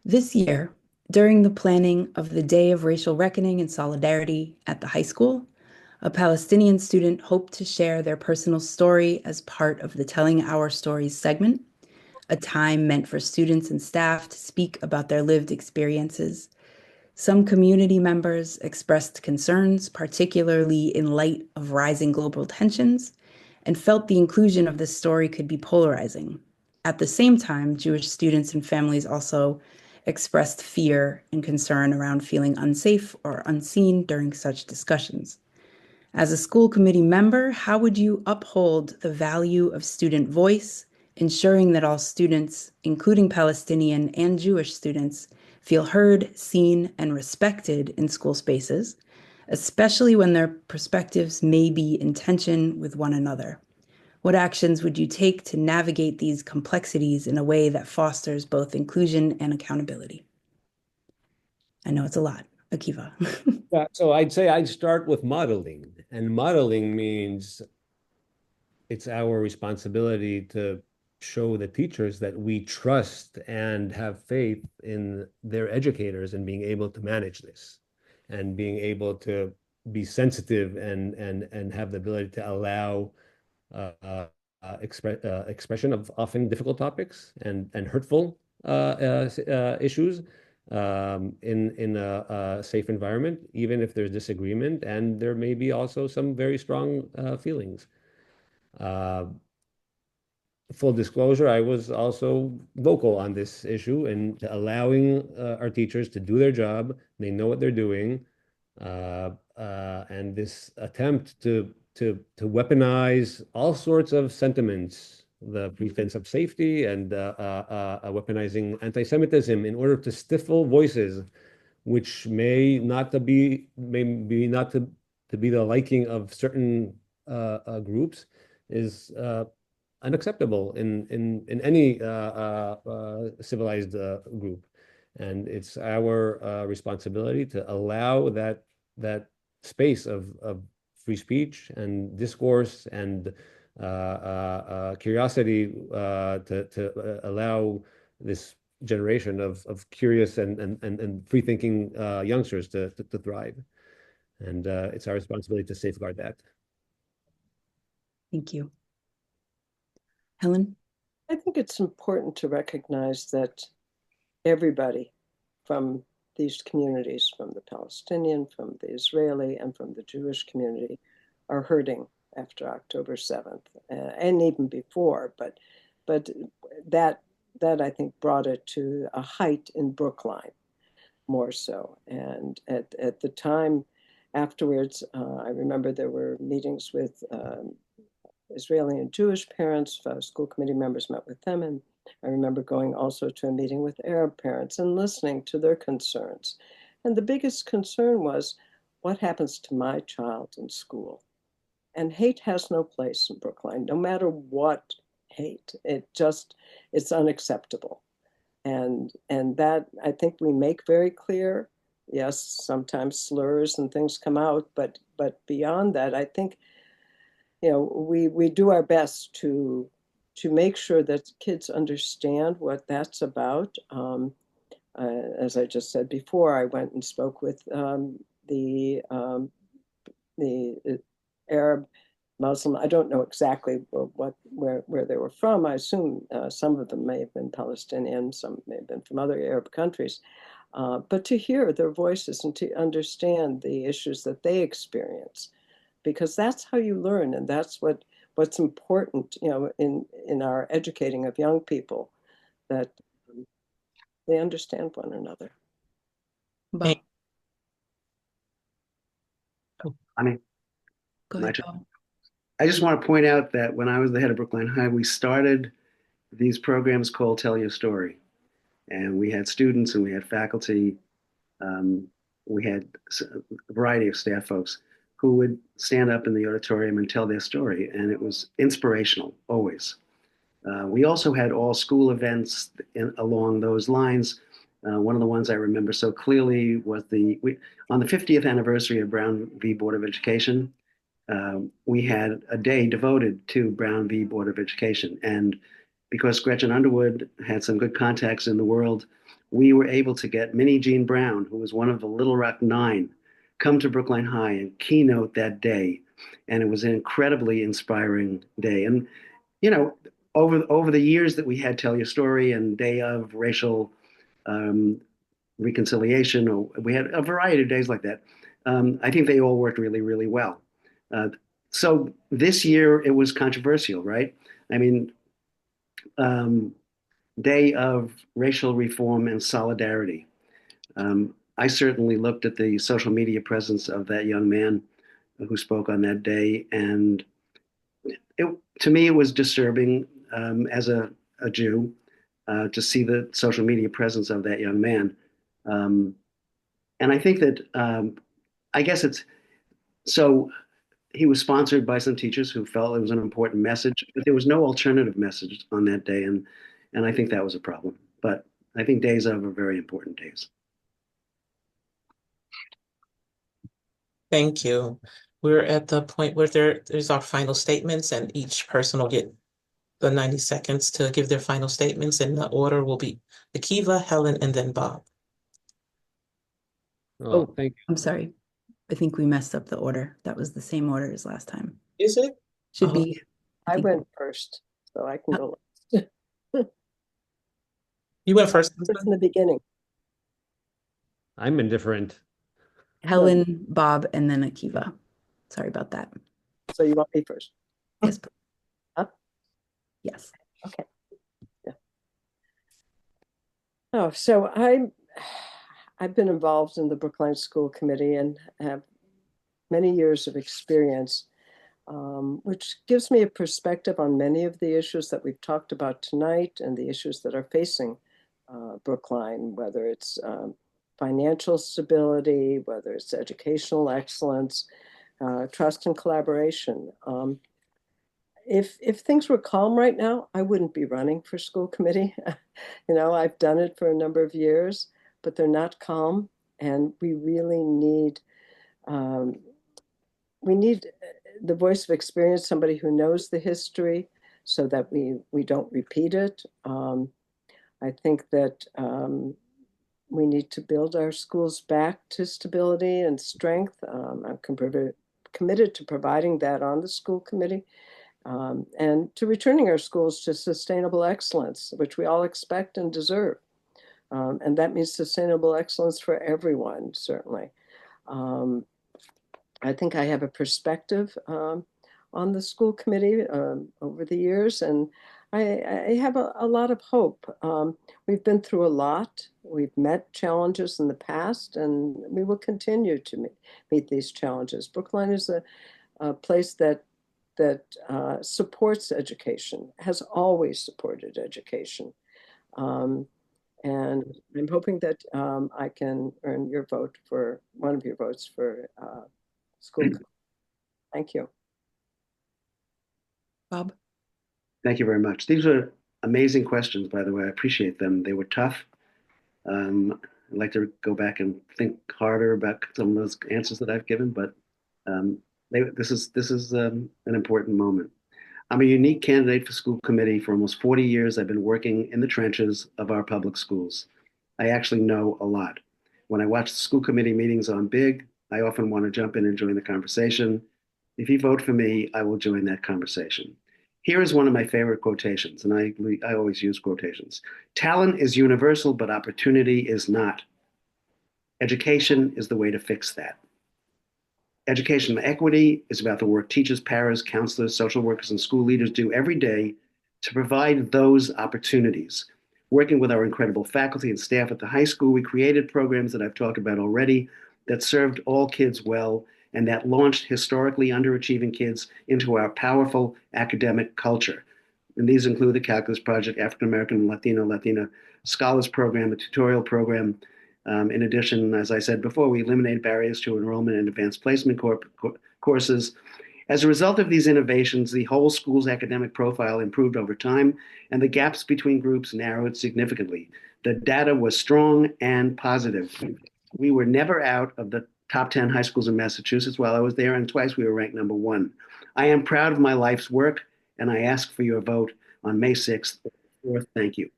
This year, during the planning of the Day of Racial Reckoning and Solidarity at the high school, a Palestinian student hoped to share their personal story as part of the Telling Our Stories segment, a time meant for students and staff to speak about their lived experiences. Some community members expressed concerns, particularly in light of rising global tensions, and felt the inclusion of this story could be polarizing. At the same time, Jewish students and families also expressed fear and concern around feeling unsafe or unseen during such discussions. As a school committee member, how would you uphold the value of student voice, ensuring that all students, including Palestinian and Jewish students, feel heard, seen, and respected in school spaces, especially when their perspectives may be in tension with one another? What actions would you take to navigate these complexities in a way that fosters both inclusion and accountability? I know it's a lot. Akiva. So I'd say I'd start with modeling, and modeling means it's our responsibility to show the teachers that we trust and have faith in their educators and being able to manage this and being able to be sensitive and have the ability to allow expression of often difficult topics and hurtful issues in a safe environment, even if there's disagreement, and there may be also some very strong feelings. Full disclosure, I was also vocal on this issue and allowing our teachers to do their job. They know what they're doing. And this attempt to weaponize all sorts of sentiments, the pretense of safety and weaponizing anti-Semitism in order to stifle voices which may not to be the liking of certain groups is unacceptable in any civilized group. And it's our responsibility to allow that space of free speech and discourse and curiosity to allow this generation of curious and free-thinking youngsters to thrive. And it's our responsibility to safeguard that. Thank you. Helen? I think it's important to recognize that everybody from these communities, from the Palestinian, from the Israeli, and from the Jewish community, are hurting after October 7th, and even before. But that I think brought it to a height in Brookline, more so. And at the time afterwards, I remember there were meetings with Israeli and Jewish parents. School committee members met with them, and I remember going also to a meeting with Arab parents and listening to their concerns. And the biggest concern was, what happens to my child in school? And hate has no place in Brookline, no matter what hate. It's unacceptable. And that I think we make very clear. Yes, sometimes slurs and things come out, but beyond that, I think, we do our best to make sure that kids understand what that's about. As I just said before, I went and spoke with the Arab Muslim. I don't know exactly where they were from. I assume some of them may have been Palestinian, some may have been from other Arab countries. But to hear their voices and to understand the issues that they experience, because that's how you learn, and that's what's important, in our educating of young people, that they understand one another. Bob. I mean, Go ahead, Bob. I just want to point out that when I was the head of Brookline High, we started these programs called Tell Your Story. And we had students and we had faculty. We had a variety of staff folks who would stand up in the auditorium and tell their story. And it was inspirational, always. We also had all school events along those lines. One of the ones I remember so clearly was on the 50th anniversary of Brown v. Board of Education, we had a day devoted to Brown v. Board of Education. And because Gretchen Underwood had some good contacts in the world, we were able to get Minnie Jean Brown, who was one of the Little Rock Nine, come to Brookline High and keynote that day. And it was an incredibly inspiring day. And, over the years that we had Tell Your Story and Day of Racial Reconciliation, or we had a variety of days like that. I think they all worked really, really well. So this year it was controversial, right? I mean, Day of Racial Reform and Solidarity. I certainly looked at the social media presence of that young man who spoke on that day, and to me it was disturbing as a Jew to see the social media presence of that young man. And I think that I guess so he was sponsored by some teachers who felt it was an important message, but there was no alternative message on that day. And I think that was a problem. But I think days of are very important days. Thank you. We're at the point where there's our final statements, and each person will get the 90 seconds to give their final statements, and the order will be Akiva, Helen, and then Bob. Oh, Thank you. I'm sorry. I think we messed up the order. That was the same order as last time. Is it? Should be. I went first, so I can go You went first. in the beginning. I'm indifferent. Helen, Bob, and then Akiva. Sorry about that. So you want me first? Yes. Please. Huh? Yes. Okay. Yeah. Oh, so I've been involved in the Brookline School Committee and have many years of experience, which gives me a perspective on many of the issues that we've talked about tonight and the issues that are facing Brookline, whether it's financial stability, whether it's educational excellence, trust and collaboration. If things were calm right now, I wouldn't be running for school committee. I've done it for a number of years, but they're not calm, and we really need the voice of experience, somebody who knows the history so that we don't repeat it. I think that we need to build our schools back to stability and strength. I'm committed to providing that on the school committee, and to returning our schools to sustainable excellence, which we all expect and deserve. And that means sustainable excellence for everyone, certainly. I think I have a perspective on the school committee over the years, and I have a lot of hope. We've been through a lot. We've met challenges in the past, and we will continue to meet these challenges. Brookline is a place that supports education, has always supported education. And I'm hoping that I can earn your vote for one of your votes for school. Thank you. Bob? Thank you very much. These are amazing questions, by the way. I appreciate them. They were tough. I'd like to go back and think harder about some of those answers that I've given, but this is an important moment. I'm a unique candidate for school committee. For almost 40 years, I've been working in the trenches of our public schools. I actually know a lot. When I watch the school committee meetings on Big, I often want to jump in and join the conversation. If you vote for me, I will join that conversation. Here is one of my favorite quotations, and I always use quotations. Talent is universal, but opportunity is not. Education is the way to fix that. Educational equity is about the work teachers, paras, counselors, social workers, and school leaders do every day to provide those opportunities. Working with our incredible faculty and staff at the high school, we created programs that I've talked about already that served all kids well and that launched historically underachieving kids into our powerful academic culture. And these include the Calculus Project, African American, Latina Scholars Program, the tutorial program. In addition, as I said before, we eliminated barriers to enrollment in advanced placement courses. As a result of these innovations, the whole school's academic profile improved over time, and the gaps between groups narrowed significantly. The data was strong and positive. We were never out of the top 10 high schools in Massachusetts while I was there, and twice we were ranked #1. I am proud of my life's work, and I ask for your vote on May 6th. Thank you.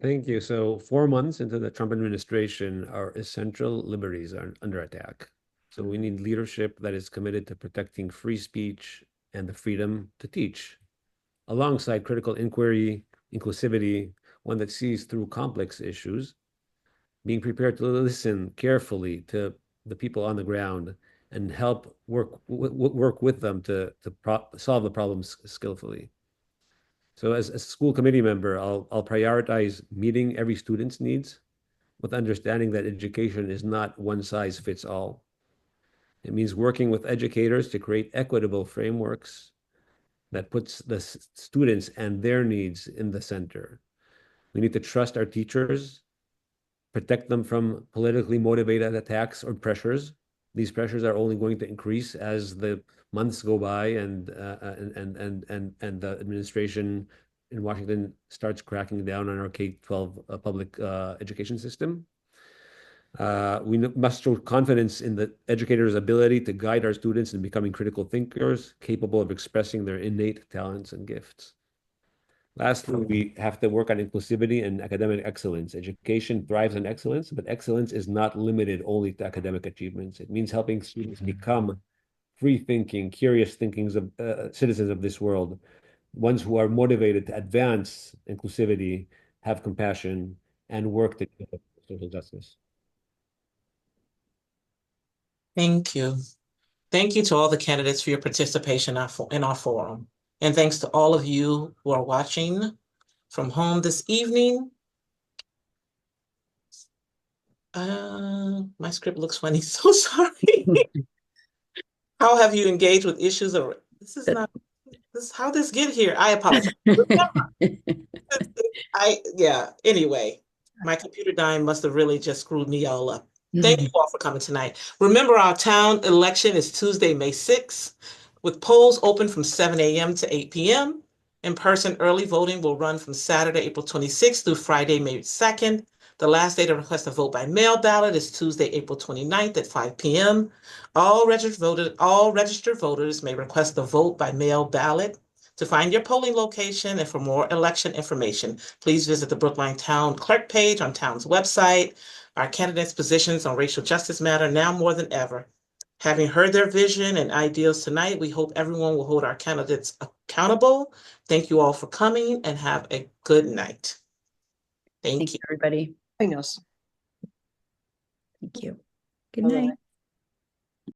Thank you. So 4 months into the Trump administration, our essential liberties are under attack. So we need leadership that is committed to protecting free speech and the freedom to teach, alongside critical inquiry, inclusivity, one that sees through complex issues, being prepared to listen carefully to the people on the ground and help work with them to solve the problems skillfully. So as a school committee member, I'll prioritize meeting every student's needs with understanding that education is not one size fits all. It means working with educators to create equitable frameworks that puts the students and their needs in the center. We need to trust our teachers, protect them from politically motivated attacks or pressures. These pressures are only going to increase as the months go by and the administration in Washington starts cracking down on our K-12 public education system. We must show confidence in the educators' ability to guide our students in becoming critical thinkers, capable of expressing their innate talents and gifts. Lastly, we have to work on inclusivity and academic excellence. Education thrives on excellence, but excellence is not limited only to academic achievements. It means helping students become free-thinking, curious citizens of this world, ones who are motivated to advance inclusivity, have compassion, and work to social justice. Thank you. Thank you to all the candidates for your participation in our forum. And thanks to all of you who are watching from home this evening. My script looks funny, so sorry. How have you engaged with issues of, how this get here? I apologize. Anyway, my computer dying must have really just screwed me all up. Thank you all for coming tonight. Remember, our town election is Tuesday, May 6th, with polls open from 7 a.m. to 8 p.m. In-person early voting will run from Saturday, April 26th through Friday, May 2nd. The last day to request a vote by mail ballot is Tuesday, April 29th at 5 p.m. All registered voters may request a vote by mail ballot. To find your polling location and for more election information, please visit the Brookline Town Clerk page on Town's website. Our candidates' positions on racial justice matter now more than ever. Having heard their vision and ideals tonight, we hope everyone will hold our candidates accountable. Thank you all for coming and have a good night. Thank Thank you. you, everybody. Joining us. Thank you. Good Bye-bye. night.